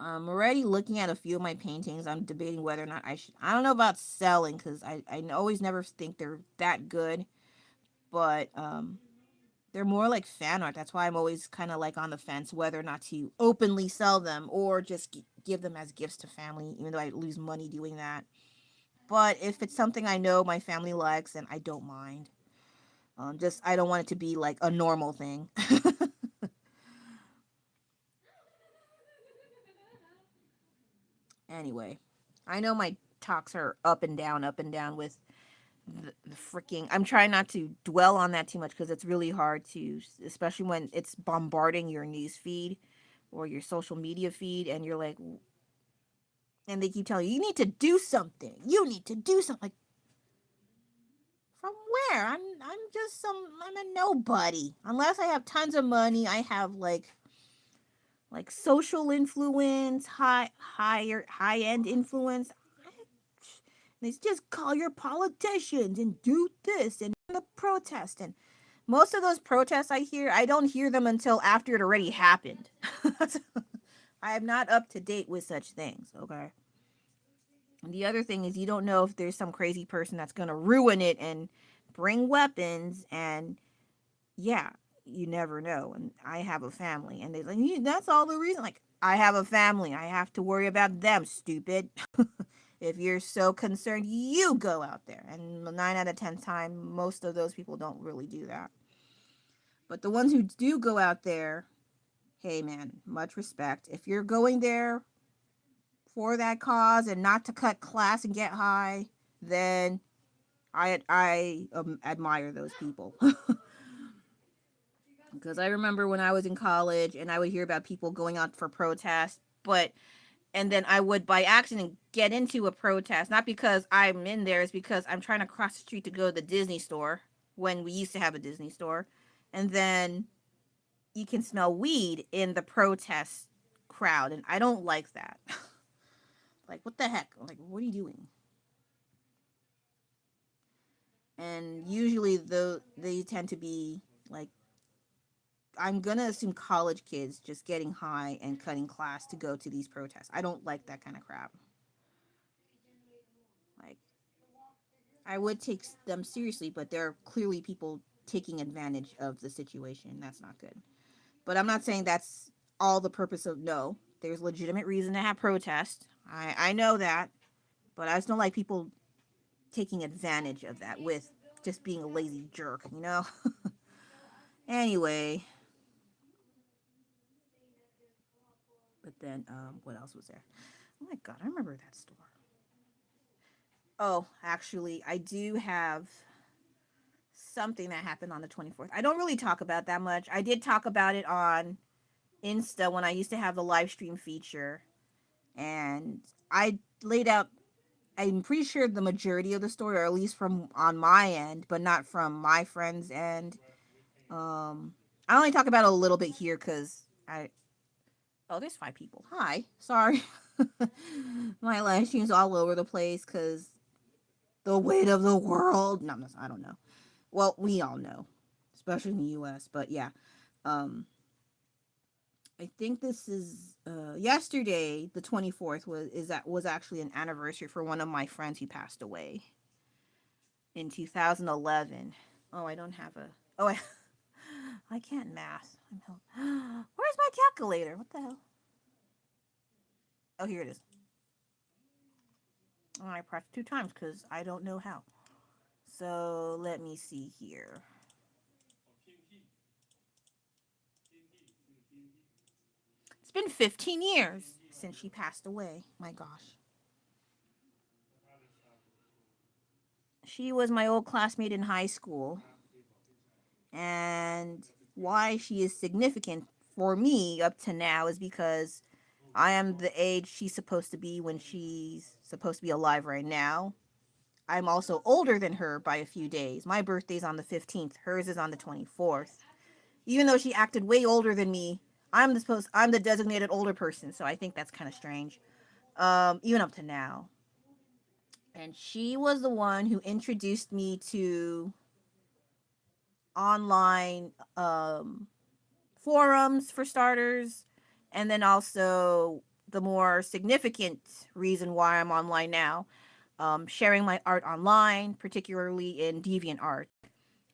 [SPEAKER 1] I'm already looking at a few of my paintings. I'm debating whether or not I don't know about selling because I always never think they're that good. But they're more like fan art. That's why I'm always kind of like on the fence whether or not to openly sell them or just give them as gifts to family, even though I lose money doing that. But if it's something I know my family likes, then I don't mind. Just I don't want it to be like a normal thing. Anyway, I know my talks are up and down with the freaking, I'm trying not to dwell on that too much because it's really hard to, especially when it's bombarding your news feed or your social media feed, and you're like, and they keep telling you, you need to do something. You need to do something. Like, from where? I'm just I'm a nobody. Unless I have tons of money, I have like social influence, high end influence. They just call your politicians and do this and the protest. And most of those protests I hear, I don't hear them until after it already happened. I am not up to date with such things, okay? And the other thing is, you don't know if there's some crazy person that's going to ruin it and bring weapons. And yeah, you never know. And I have a family, and they're like, that's all the reason. Like, I have a family. I have to worry about them, stupid. If you're so concerned, you go out there. And 9 out of 10 times, most of those people don't really do that. But the ones who do go out there, hey man, much respect. If you're going there for that cause and not to cut class and get high, then I admire those people. Because I remember when I was in college and I would hear about people going out for protests, but and then I would by accident get into a protest, not because I'm in there, it's because I'm trying to cross the street to go to the Disney store when we used to have a Disney store. And then you can smell weed in the protest crowd, and I don't like that. Like, what the heck? Like, what are you doing? And usually they tend to be like, I'm gonna assume college kids just getting high and cutting class to go to these protests. I don't like that kind of crap. Like, I would take them seriously, but there are clearly people taking advantage of the situation. That's not good. But I'm not saying that's all the purpose of, no. There's legitimate reason to have protest. I know that, but I just don't like people taking advantage of that with just being a lazy jerk, you know? Anyway, but then what else was there? Oh my god, I remember that store. Oh, actually, I do have something that happened on the 24th. I don't really talk about that much. I did talk about it on Insta when I used to have the live stream feature, and I laid out, I'm pretty sure, the majority of the story, or at least from on my end, but not from my friends' end. I only talk about it a little bit here because I. Oh, there's 5 people. Hi, sorry. My live stream's all over the place because the weight of the world. No, I don't know. Well, we all know, especially in the U.S. But yeah, um, I think this is yesterday, the 24th was actually an anniversary for one of my friends who passed away in 2011. Oh, I don't have a. Oh, I can't math. Where's my calculator? What the hell? Oh, here it is. Oh, I pressed 2 times because I don't know how. So let me see here. It's been 15 years since she passed away. My gosh. She was my old classmate in high school. And why she is significant for me up to now is because I am the age she's supposed to be when she's supposed to be alive right now. I'm also older than her by a few days. My birthday's on the 15th. Hers is on the 24th. Even though she acted way older than me, I'm the designated older person, so I think that's kind of strange. Even up to now. And she was the one who introduced me to online forums, for starters, and then also the more significant reason why I'm online now, sharing my art online, particularly in DeviantArt.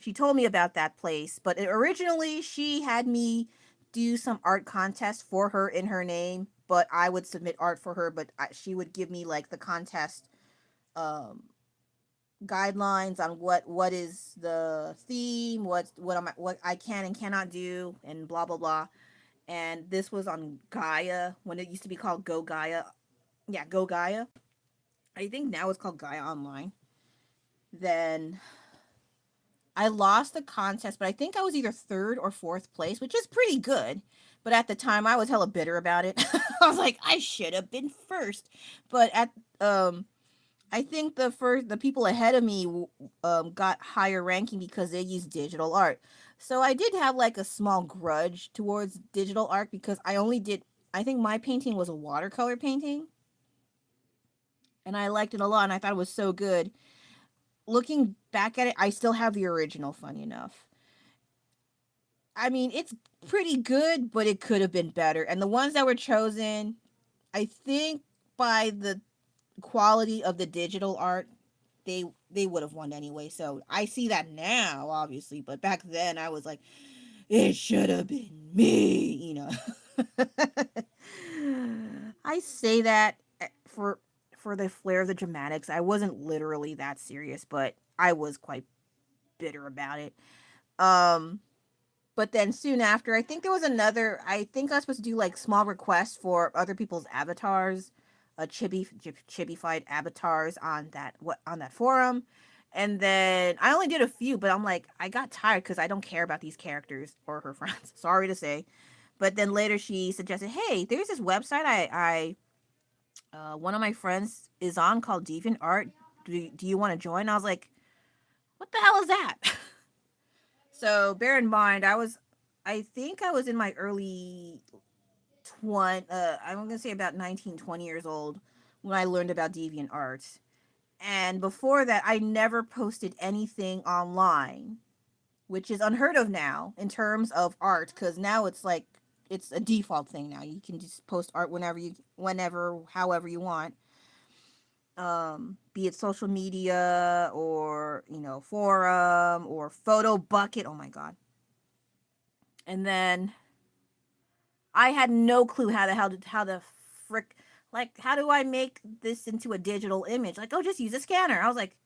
[SPEAKER 1] She told me about that place, but originally she had me do some art contest for her in her name, but I would submit art for her, but she would give me like the contest um, guidelines on what is the theme, what I can and cannot do, and blah blah blah. And this was on Gaia when it used to be called Go Gaia. Yeah, Go Gaia. I think now it's called Gaia Online. Then I lost the contest, but I think I was either third or fourth place, which is pretty good. But at the time, I was hella bitter about it. I was like, I should have been first. But at I think the people ahead of me got higher ranking because they used digital art. So I did have like a small grudge towards digital art because I only did. I think my painting was a watercolor painting, and I liked it a lot, and I thought it was so good. Looking back at it, I still have the original. Funny enough, I mean, it's pretty good, but it could have been better. And the ones that were chosen, I think by the quality of the digital art, they would have won anyway. So I see that now, obviously, but back then I was like, it should have been me, you know. I say that for the flair of the dramatics. I wasn't literally that serious, but I was quite bitter about it. Um but then soon after, I think there was another. I think I was supposed to do like small requests for other people's avatars, chibified avatars on that forum, and then I only did a few. But I'm like, I got tired because I don't care about these characters or her friends. Sorry to say. But then later she suggested, hey, there's this website one of my friends is on called DeviantArt. Do you want to join? I was like, what the hell is that? So bear in mind, I think I was in my early 20, I'm gonna say about 19, 20 years old when I learned about deviant art. And before that, I never posted anything online, which is unheard of now in terms of art, because now it's like it's a default thing now. You can just post art whenever, however you want. Be it social media or forum or photo bucket. Oh my god. And then I had no clue how to frick, like, how do I make this into a digital image? Like, oh, just use a scanner. I was like,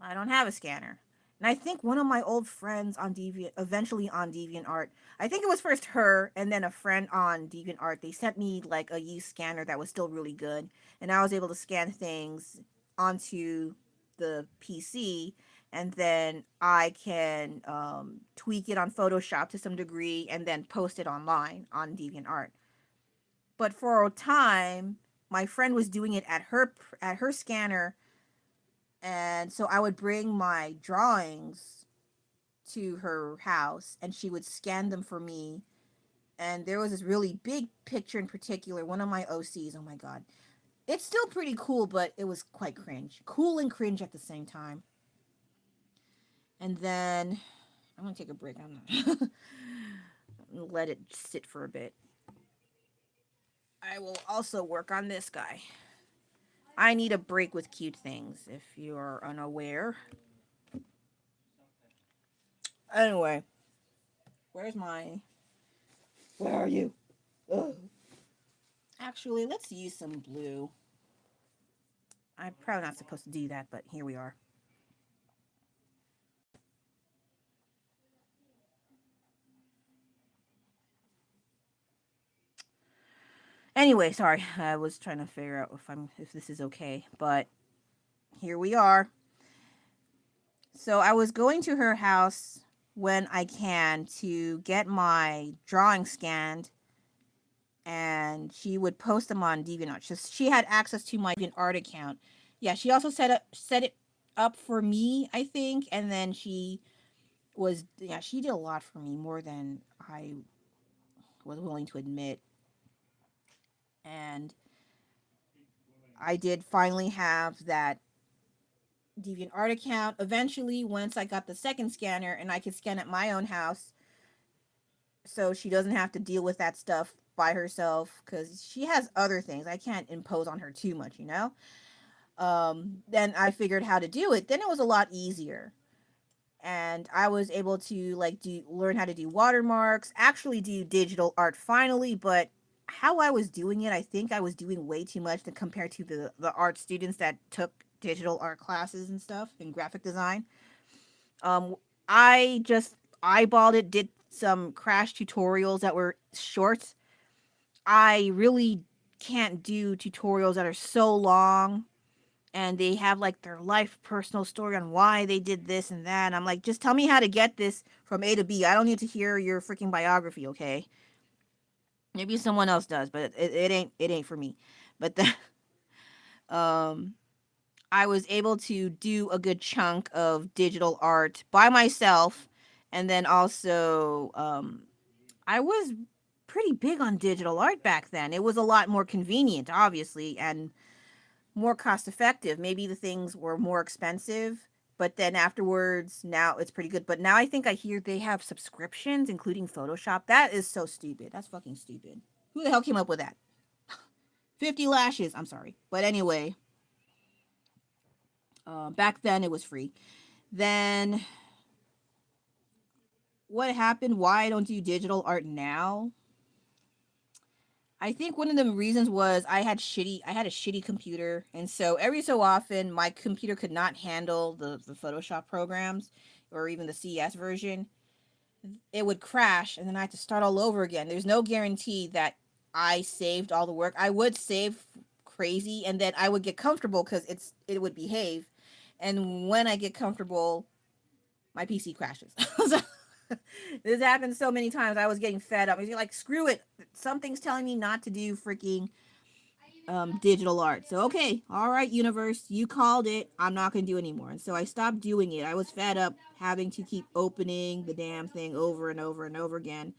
[SPEAKER 1] I don't have a scanner. And I think one of my old friends on eventually on DeviantArt, I think it was first her and then a friend on DeviantArt. They sent me like a used scanner that was still really good, and I was able to scan things onto the PC, and then I can tweak it on Photoshop to some degree, and then post it online on DeviantArt. But for a time, my friend was doing it at her scanner, and so I would bring my drawings to her house and she would scan them for me. And there was this really big picture in particular, one of my OCs. Oh my god. It's still pretty cool, but it was quite cringe. Cool and cringe at the same time. And then I'm gonna take a break. I'm not let it sit for a bit. I will also work on this guy. I need a break with cute things, if you're unaware. Anyway, where's my. Where are you? Ugh. Actually, let's use some blue. I'm probably not supposed to do that, but here we are. Anyway, sorry. I was trying to figure out if this is okay, but here we are. So I was going to her house when I can to get my drawing scanned, and she would post them on DeviantArt. She had access to my DeviantArt account. Yeah, she also set it up for me, I think, and then she did a lot for me, more than I was willing to admit. And I did finally have that DeviantArt account. Eventually, once I got the second scanner and I could scan at my own house, so she doesn't have to deal with that stuff by herself, because she has other things. I can't impose on her too much, you know? Then I figured how to do it. Then it was a lot easier. And I was able to like learn how to do watermarks, actually do digital art finally, but how I was doing it, I think I was doing way too much to compare to the art students that took digital art classes and stuff in graphic design. Um, I just eyeballed it, did some crash tutorials that were short. I really can't do tutorials that are so long and they have like their life personal story on why they did this and that. And I'm like, just tell me how to get this from A to B. I don't need to hear your freaking biography, okay? Maybe someone else does, but it ain't for me. But the um I was able to do a good chunk of digital art by myself, and then also I was pretty big on digital art back then. It was a lot more convenient, obviously, and more cost effective. Maybe the things were more expensive, but then afterwards, now it's pretty good. But now I think I hear they have subscriptions, including Photoshop. That is so stupid. That's fucking stupid. Who the hell came up with that? 50 lashes. I'm sorry. But anyway, back then it was free. Then what happened? Why I don't do digital art now? I think one of the reasons was I had a shitty computer, and so every so often my computer could not handle the Photoshop programs or even the CS version. It would crash and then I had to start all over again. There's no guarantee that I saved all the work. I would save crazy and then I would get comfortable cuz it would behave. And when I get comfortable, my PC crashes. So, this happened so many times. I was getting fed up. I was like, screw it. Something's telling me not to do freaking digital art. So okay, all right, universe, you called it. I'm not gonna do anymore. And so I stopped doing it. I was fed up having to keep opening the damn thing over and over and over again,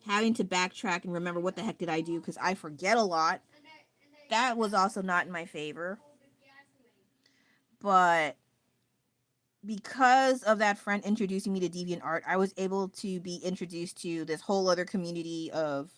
[SPEAKER 1] having to backtrack and remember what the heck did I do because I forget a lot. That was also not in my favor. But because of that friend introducing me to DeviantArt, I was able to be introduced to this whole other community of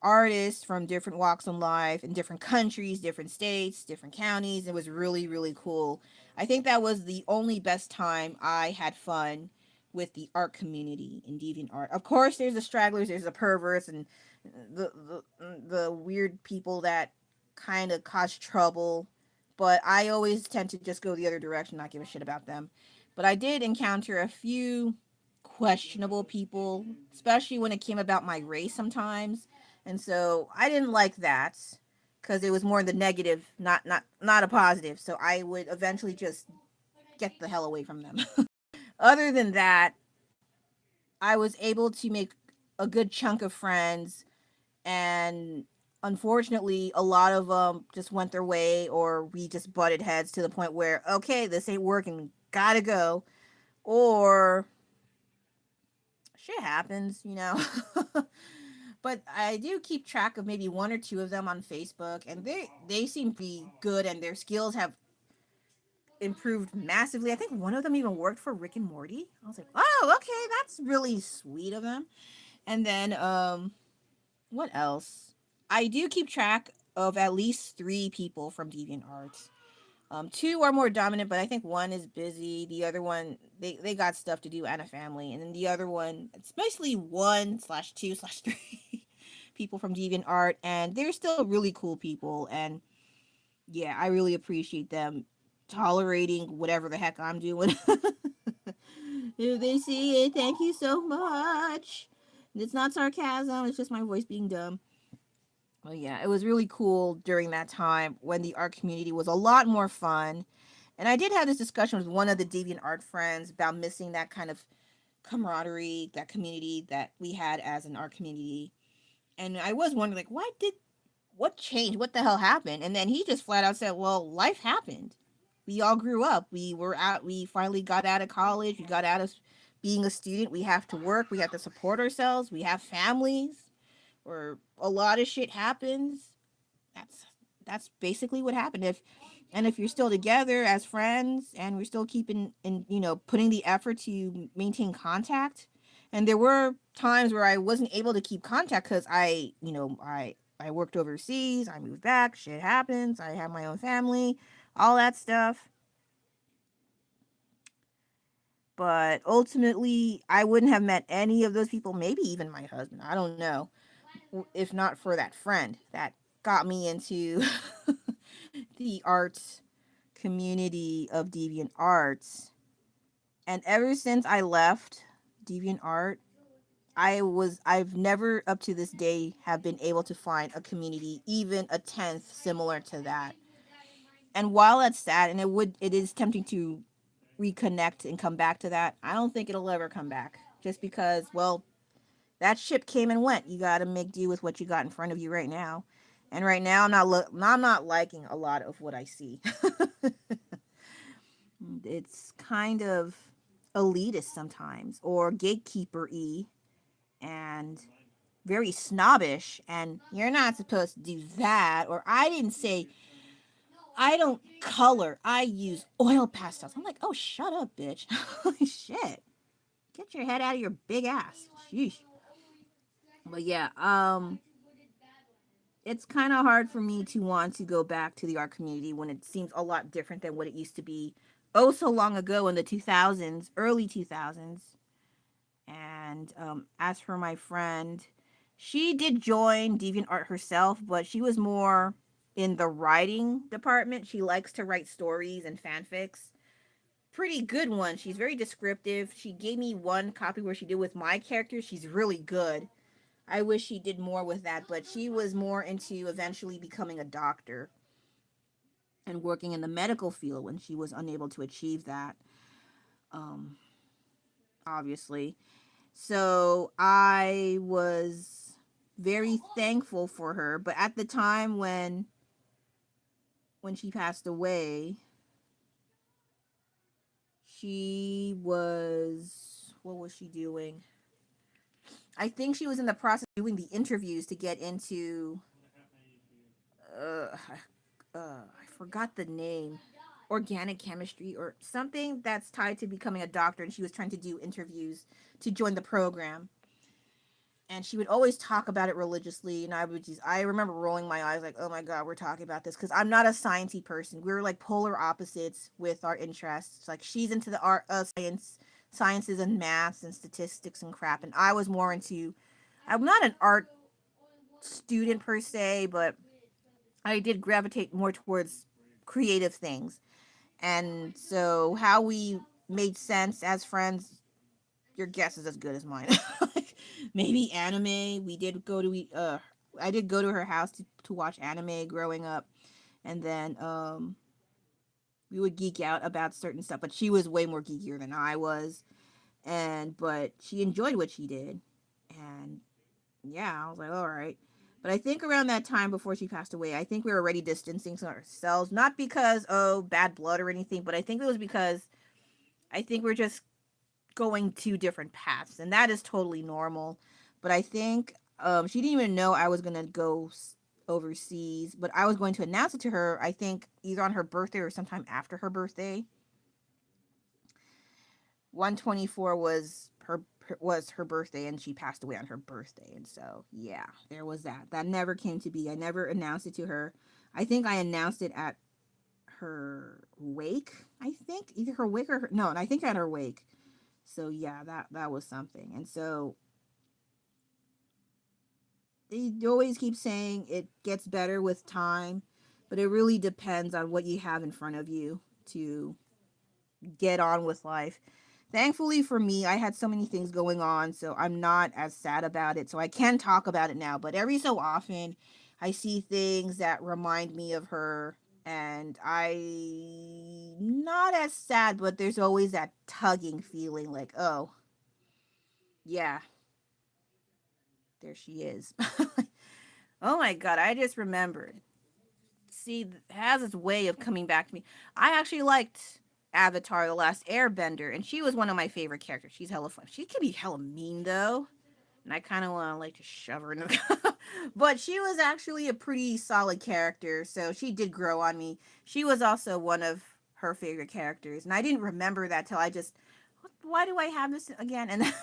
[SPEAKER 1] artists from different walks of life in different countries, different states, different counties. It was really, really cool. I think that was the only best time I had fun with the art community in DeviantArt. Of course, there's the stragglers, there's the perverts, and the weird people that kind of cause trouble. But I always tend to just go the other direction, not give a shit about them. But I did encounter a few questionable people, especially when it came about my race sometimes, and so I didn't like that because it was more the negative, not a positive. So I would eventually just get the hell away from them. Other than that, I was able to make a good chunk of friends, and unfortunately, a lot of them just went their way, or we just butted heads to the point where okay, this ain't working, gotta go, or shit happens, you know. But I do keep track of maybe one or two of them on Facebook, and they seem pretty good, and their skills have improved massively. I think one of them even worked for Rick and Morty. I was like, oh, okay, that's really sweet of them. And then what else? I do keep track of at least 3 people from DeviantArt. Two are more dominant, but I think one is busy. The other one, they got stuff to do and a family. And then the other one, it's basically 1/2/3 people from DeviantArt, and they're still really cool people. And yeah, I really appreciate them tolerating whatever the heck I'm doing. If they see it, thank you so much. It's not sarcasm, it's just my voice being dumb. Well, yeah, it was really cool during that time when the art community was a lot more fun. And I did have this discussion with one of the Deviant Art friends about missing that kind of camaraderie, that community that we had as an art community. And I was wondering, like, what changed? What the hell happened? And then he just flat out said, well, life happened. We all grew up. We finally got out of college. We got out of being a student. We have to work. We have to support ourselves. We have families, or a lot of shit happens. that's that's basically what happened. If you're still together as friends, and we're still keeping and putting the effort to maintain contact, and there were times where I wasn't able to keep contact because I worked overseas, I moved back, shit happens, I have my own family, all that stuff. But ultimately, I wouldn't have met any of those people, maybe even my husband, I don't know, if not for that friend that got me into the arts community of deviant arts. And ever since I left deviant art, I've never up to this day have been able to find a community even a tenth similar to that. And while that's sad, and it is tempting to reconnect and come back to that, I don't think it'll ever come back. Just because, well, that ship came and went. You got to make do with what you got in front of you right now. And right now, I'm not liking a lot of what I see. It's kind of elitist sometimes, or gatekeeper y, and very snobbish. And you're not supposed to do that. Or I didn't say I don't color. I use oil pastels. I'm like, oh, shut up, bitch. Holy shit. Get your head out of your big ass. Sheesh. But yeah, it's kind of hard for me to want to go back to the art community when it seems a lot different than what it used to be oh so long ago in the 2000s, early 2000s. And as for my friend, she did join DeviantArt herself, but she was more in the writing department. She likes to write stories and fanfics. Pretty good one. She's very descriptive. She gave me one copy where she did with my character. She's really good. I wish she did more with that, but she was more into eventually becoming a doctor and working in the medical field when she was unable to achieve that, um, obviously. So I was very thankful for her, but at the time when she passed away, she was what was she doing? I think she was in the process of doing the interviews to get into uh, I forgot the name, organic chemistry or something that's tied to becoming a doctor, and she was trying to do interviews to join the program. And she would always talk about it religiously, and I remember rolling my eyes like, oh my god, we're talking about this, because I'm not a sciencey person. We were like polar opposites with our interests. Like, she's into the art sciences and maths and statistics and crap, and I was more into, I'm not an art student per se, but I did gravitate more towards creative things. And so how we made sense as friends, your guess is as good as mine. Like, maybe anime. We did go to I did go to her house to watch anime growing up, and then we would geek out about certain stuff, but she was way more geekier than I was. And but she enjoyed what she did. And yeah, I was like, all right. But I think around that time before she passed away, I think we were already distancing ourselves, not because oh bad blood or anything, but I think it was because I think we're just going two different paths, and that is totally normal. But I think she didn't even know I was gonna go overseas, but I was going to announce it to her. I think either on her birthday or sometime after her birthday. 124 was her birthday, and she passed away on her birthday. And so yeah, there was that never came to be. I never announced it to her. I think I announced it at her wake. I think either her wake or no, and I think at her wake. So yeah, that was something. And so they always keep saying it gets better with time, but it really depends on what you have in front of you to get on with life. Thankfully for me, I had so many things going on, so I'm not as sad about it. So I can talk about it now, but every so often I see things that remind me of her, and I not as sad, but there's always that tugging feeling like, "Oh, yeah, there she is." Oh my god, I just remembered. See, it has its way of coming back to me. I actually liked Avatar: The Last Airbender, and she was one of my favorite characters. She's hella fun. She can be hella mean though, and I kind of want to like to shove her in the. But she was actually a pretty solid character, so she did grow on me. She was also one of her favorite characters, and I didn't remember that till I just. Why do I have this again? And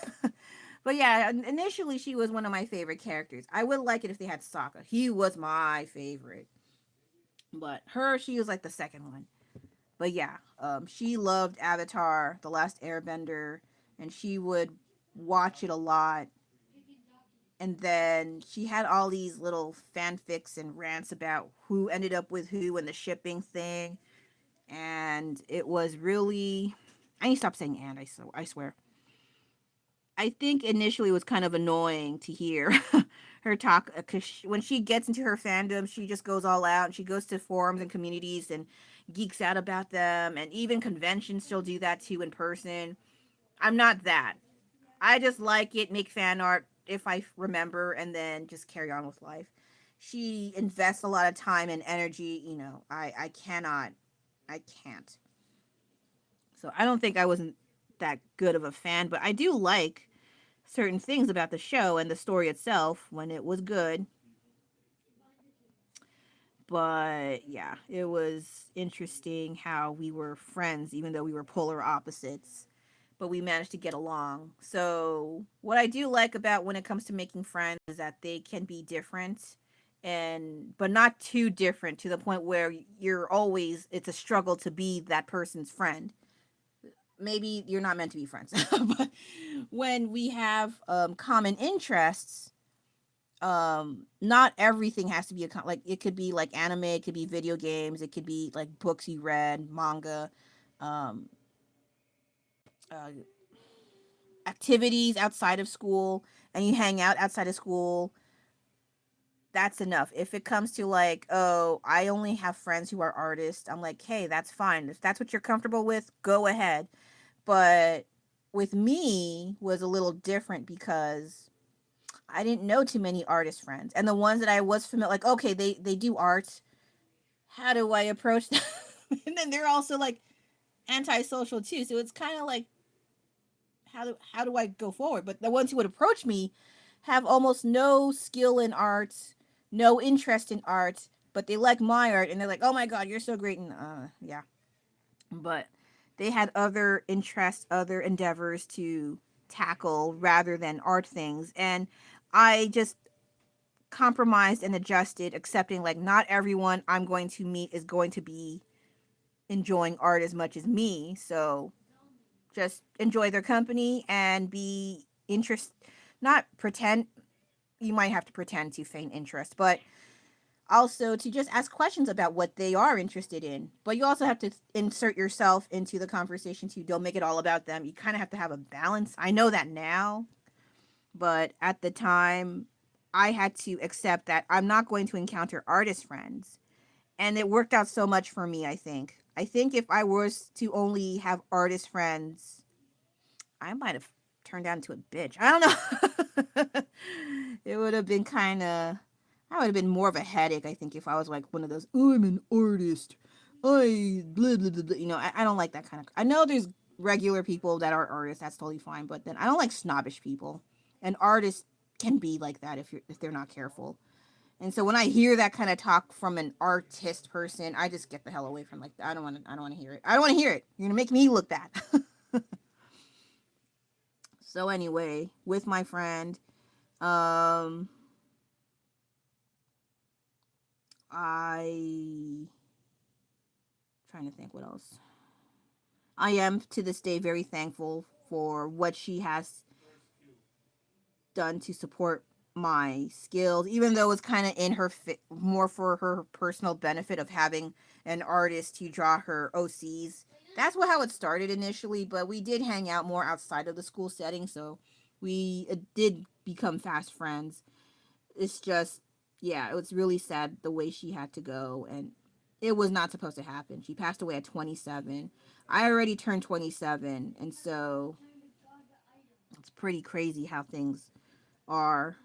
[SPEAKER 1] but yeah, initially she was one of my favorite characters. I would like it if they had Sokka. He was my favorite. But her, she was like the second one. But yeah, she loved Avatar, The Last Airbender, and she would watch it a lot. And then she had all these little fanfics and rants about who ended up with who and the shipping thing. And it was really, I need to stop saying and, I swear. I think initially it was kind of annoying to hear her talk, because when she gets into her fandom, she just goes all out, and she goes to forums and communities, and geeks out about them, and even conventions she'll do that too in person. I'm not that. I just like it, make fan art if I remember, and then just carry on with life. She invests a lot of time and energy. I cannot, I can't. So I don't think I wasn't that good of a fan, but I do like certain things about the show and the story itself when it was good. But yeah, it was interesting how we were friends, even though we were polar opposites, but we managed to get along. So, what I do like about when it comes to making friends is that they can be different and but not too different to the point where you're always it's a struggle to be that person's friend. Maybe you're not meant to be friends. But when we have common interests, not everything has to be like it could be like anime, it could be video games, it could be like books you read, manga, um uh, activities outside of school, and you hang out outside of school. That's enough. If it comes to like, oh, I only have friends who are artists, I'm like, hey, that's fine. If that's what you're comfortable with, go ahead. But with me was a little different because I didn't know too many artist friends, and the ones that I was familiar, like, okay, they do art. How do I approach them? And then they're also like antisocial too, so it's kind of like how do I go forward? But the ones who would approach me have almost no skill in art, no interest in art, but they like my art, and they're like, oh my god, you're so great, and yeah. But they had other interests, other endeavors to tackle rather than art things, and I just compromised and adjusted, accepting like not everyone I'm going to meet is going to be enjoying art as much as me. So just enjoy their company and be interest, not pretend. You might have to pretend to feign interest, but also to just ask questions about what they are interested in. But you also have to insert yourself into the conversation too. Don't make it all about them. You kind of have to have a balance. I know that now, but at the time, I had to accept that I'm not going to encounter artist friends. And it worked out so much for me, I think. I think if I was to only have artist friends, I might have turned out into a bitch. I don't know. It would have been kind of, I would have been more of a headache, I think, if I was like one of those, oh, I'm an artist. I, blah, blah, blah, blah. I don't like that kind of, I know there's regular people that are artists, that's totally fine, but then I don't like snobbish people. And artists can be like that if they're not careful. And so when I hear that kind of talk from an artist person, I just get the hell away from like I don't want to hear it. I don't want to hear it. You're going to make me look bad. So anyway, with my friend, um I trying to think what else. I am to this day very thankful for what she has done to support my skills, even though it's kind of in her more for her personal benefit of having an artist to draw her OCs. That's how it started initially, but we did hang out more outside of the school setting, so we did become fast friends. It's just, yeah, it was really sad the way she had to go, and it was not supposed to happen. She passed away at 27. I already turned 27, and so it's pretty crazy how things are,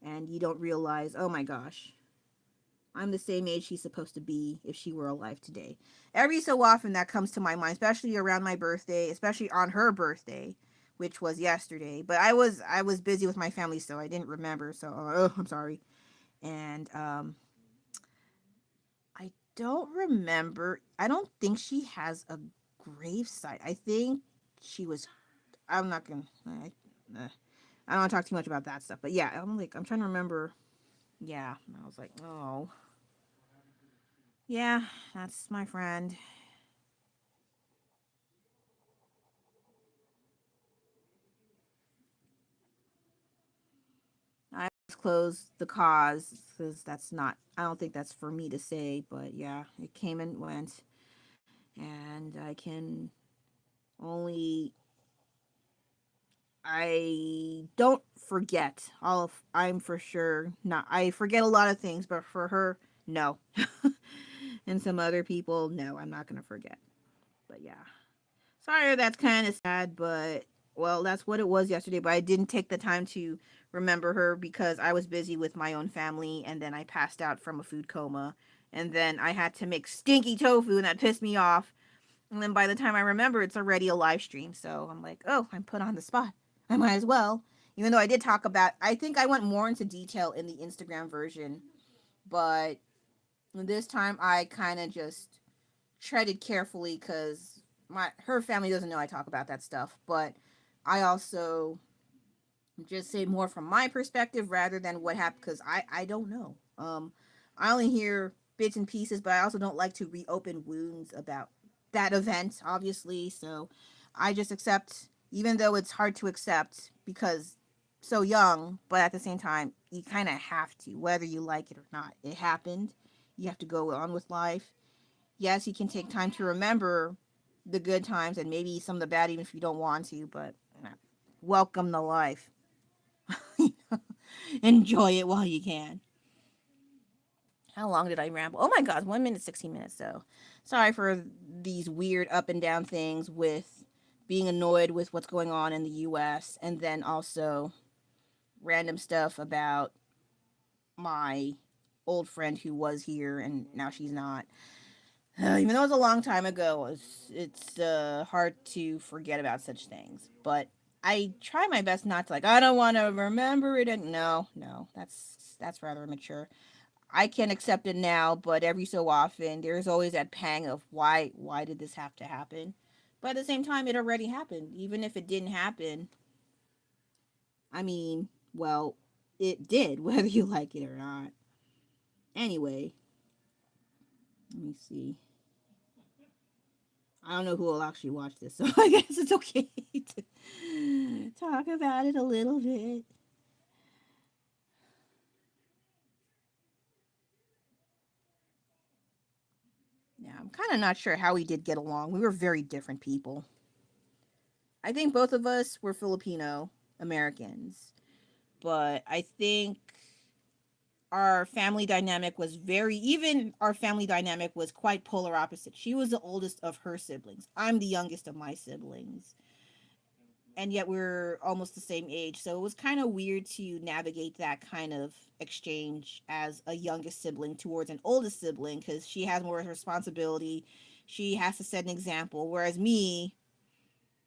[SPEAKER 1] and you don't realize, oh my gosh, I'm the same age she's supposed to be if she were alive today. Every so often that comes to my mind, especially around my birthday, especially on her birthday, which was yesterday. But I was busy with my family, so I didn't remember. So I'm sorry. And I don't remember. I don't think she has a gravesite. I think she was. I'm not gonna. I don't want to talk too much about that stuff. But yeah, I'm trying to remember. Yeah, I was like, oh, yeah, that's my friend. I closed the cause because that's not. I don't think that's for me to say. But yeah, it came and went, and I can only. I don't forget all of. I'm for sure not. I forget a lot of things, but for her, no. And some other people, no, I'm not going to forget. But yeah. Sorry, that's kind of sad, but well, that's what it was yesterday. But I didn't take the time to remember her because I was busy with my own family, and then I passed out from a food coma, and then I had to make stinky tofu, and that pissed me off. And then by the time I remember, it's already a live stream, so I'm like, oh, I'm put on the spot. I might as well. Even though I did talk about, I think I went more into detail in the Instagram version, but this time I kind of just treaded carefully because my her family doesn't know I talk about that stuff, but I also just say more from my perspective rather than what happened because I don't know. I only hear bits and pieces, but I also don't like to reopen wounds about that event, obviously. So I just accept, even though it's hard to accept because so young, but at the same time, you kind of have to, whether you like it or not. It happened. You have to go on with life. Yes, you can take time to remember the good times and maybe some of the bad, even if you don't want to, but welcome to life. Enjoy it while you can. How long did I ramble? Oh my god, 1 minute, 16 minutes. So sorry for these weird up and down things with being annoyed with what's going on in the US and then also random stuff about my old friend who was here and now she's not. Even though it was a long time ago, it's hard to forget about such things. But I try my best not to like. I don't want to remember it. And no, no, that's rather immature. I can accept it now, but every so often, there's always that pang of why did this have to happen? But at the same time, it already happened. Even if it didn't happen, I mean, well, it did, whether you like it or not. Anyway, let me see. I don't know who will actually watch this, so I guess it's okay to talk about it a little bit. Yeah, I'm kind of not sure how we did get along. We were very different people. I think both of us were Filipino Americans, but I think our family dynamic was even our family dynamic was quite polar opposite. She was the oldest of her siblings. I'm the youngest of my siblings. And yet we're almost the same age. So it was kind of weird to navigate that kind of exchange as a youngest sibling towards an oldest sibling because she has more responsibility. She has to set an example. Whereas me,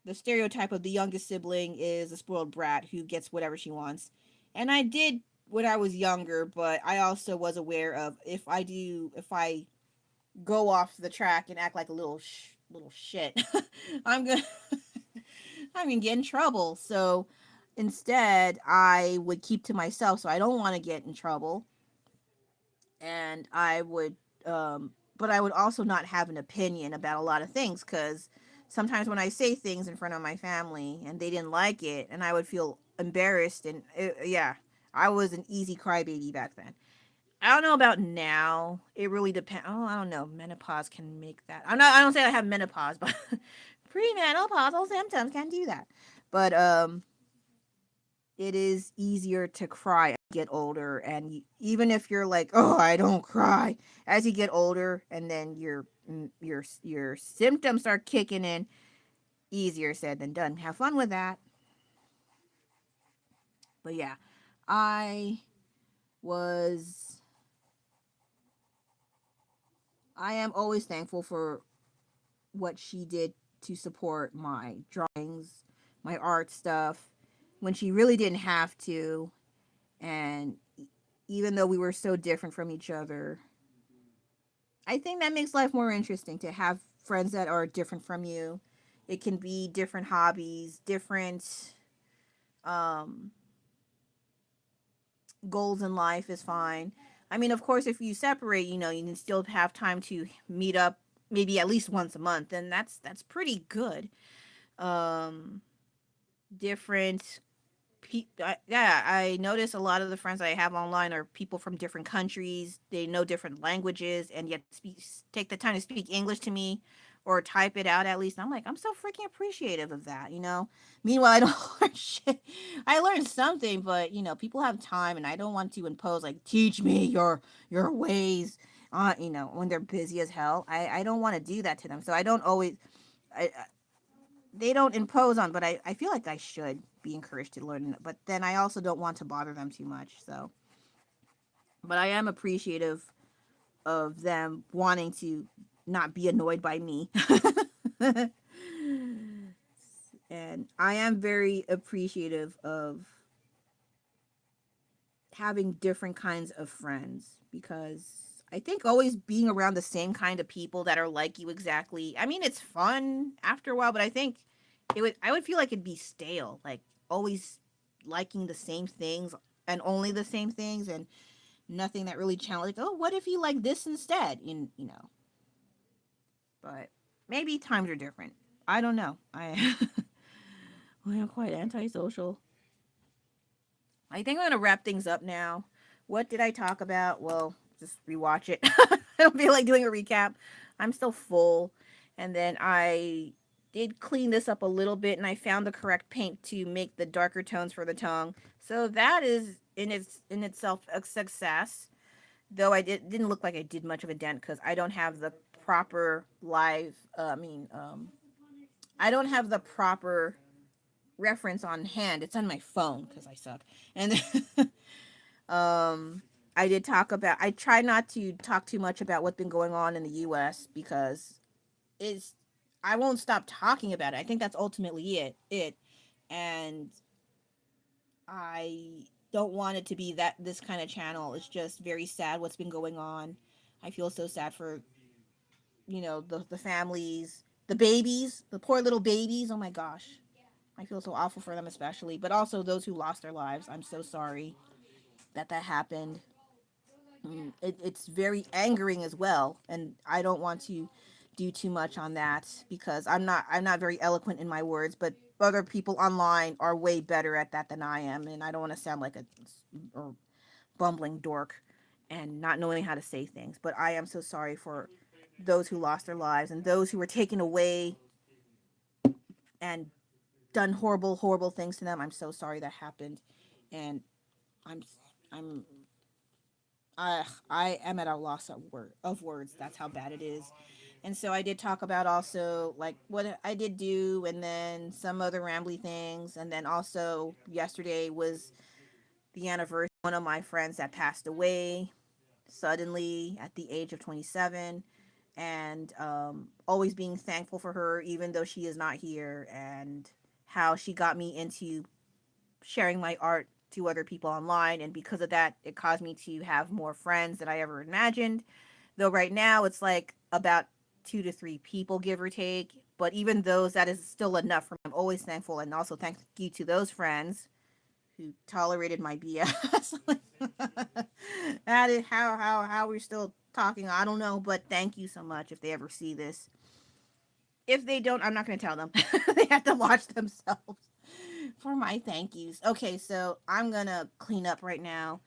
[SPEAKER 1] the stereotype of the youngest sibling is a spoiled brat who gets whatever she wants. And I did when I was younger, but I also was aware of if I go off the track and act like a little shit, I'm gonna I'm gonna get in trouble. So instead, I would keep to myself, so I don't want to get in trouble, and but I would also not have an opinion about a lot of things because sometimes when I say things in front of my family and they didn't like it, and I would feel embarrassed, and yeah, I was an easy crybaby back then. I don't know about now. It really depends. Oh, I don't know. Menopause can make that. I'm not. I don't say I have menopause, but premenopausal symptoms can do that. But it is easier to cry as you get older, and even if you're like, oh, I don't cry, as you get older, and then your symptoms start kicking in. Easier said than done. Have fun with that. But yeah, I was. I am always thankful for what she did to support my drawings, my art stuff, when she really didn't have to. And even though we were so different from each other, I think that makes life more interesting to have friends that are different from you. It can be different hobbies, different um, goals in life is fine. I mean, of course, if you separate, you can still have time to meet up maybe at least once a month, and that's pretty good. Um, different yeah, I notice a lot of the friends I have online are people from different countries. They know different languages and yet take the time to speak English to me or type it out at least. I'm like, I'm so freaking appreciative of that. Meanwhile, I don't learn shit. I learned something, but people have time and I don't want to impose like teach me your ways. when they're busy as hell. I don't want to do that to them. So I don't always, they don't impose on, but I feel like I should be encouraged to learn. But then I also don't want to bother them too much. So, but I am appreciative of them wanting to not be annoyed by me. And I am very appreciative of having different kinds of friends because I think always being around the same kind of people that are like you exactly. I mean, it's fun after a while, but I think I would feel like it'd be stale, like always liking the same things and only the same things and nothing that really challenge like, oh, what if you like this instead? But maybe times are different. I don't know. I am quite antisocial. I think I'm gonna wrap things up now. What did I talk about? Well, just rewatch it. I don't feel like doing a recap. I'm still full. And then I did clean this up a little bit and I found the correct paint to make the darker tones for the tongue. So that is in itself a success. Though didn't look like I did much of a dent because I don't have the proper live I don't have the proper reference on hand. It's on my phone because I suck. And I did talk about. I try not to talk too much about what's been going on in the U.S. because it's. I won't stop talking about it. I think that's ultimately it, and I don't want it to be that this kind of channel. It's just very sad what's been going on. I feel so sad for the families, the babies, the poor little babies. Oh my gosh, I feel so awful for them especially, but also those who lost their lives. I'm so sorry that happened. It's very angering as well, and I don't want to do too much on that because I'm not very eloquent in my words, but other people online are way better at that than I am, and I don't want to sound like a bumbling dork and not knowing how to say things. But I am so sorry for those who lost their lives and those who were taken away and done horrible, horrible things to them. I'm so sorry that happened, and I'm I'm I am at a loss of words. That's how bad it is. And so I did talk about also like what I did do, and then some other rambly things, and then also yesterday was the anniversary of one of my friends that passed away suddenly at the age of 27, and always being thankful for her even though she is not here, and how she got me into sharing my art to other people online, and because of that it caused me to have more friends than I ever imagined, though right now it's like about 2 to 3 people give or take, but even those, that is still enough for me. I'm always thankful, and also thank you to those friends who tolerated my BS. That is how we're still talking. I don't know, but thank you so much if they ever see this. If they don't, I'm not going to tell them. They have to watch themselves for my thank yous. Okay, so I'm going to clean up right now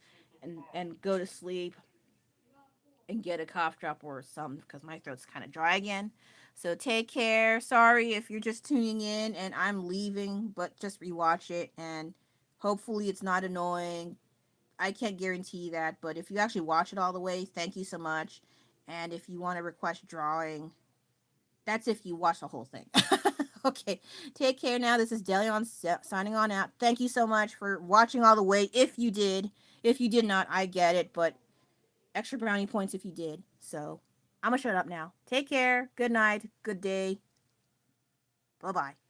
[SPEAKER 1] and go to sleep and get a cough drop or something because my throat's kind of dry again. So take care. Sorry if you're just tuning in and I'm leaving, but just rewatch it and hopefully it's not annoying. I can't guarantee that, but if you actually watch it all the way, thank you so much. And if you want to request drawing, that's if you watch the whole thing. Okay, take care now. This is Delion signing on out. Thank you so much for watching all the way. If you did, if you did not, I get it, but extra brownie points if you did. So I'm gonna shut up now. Take care. Good night. Good day. Bye bye.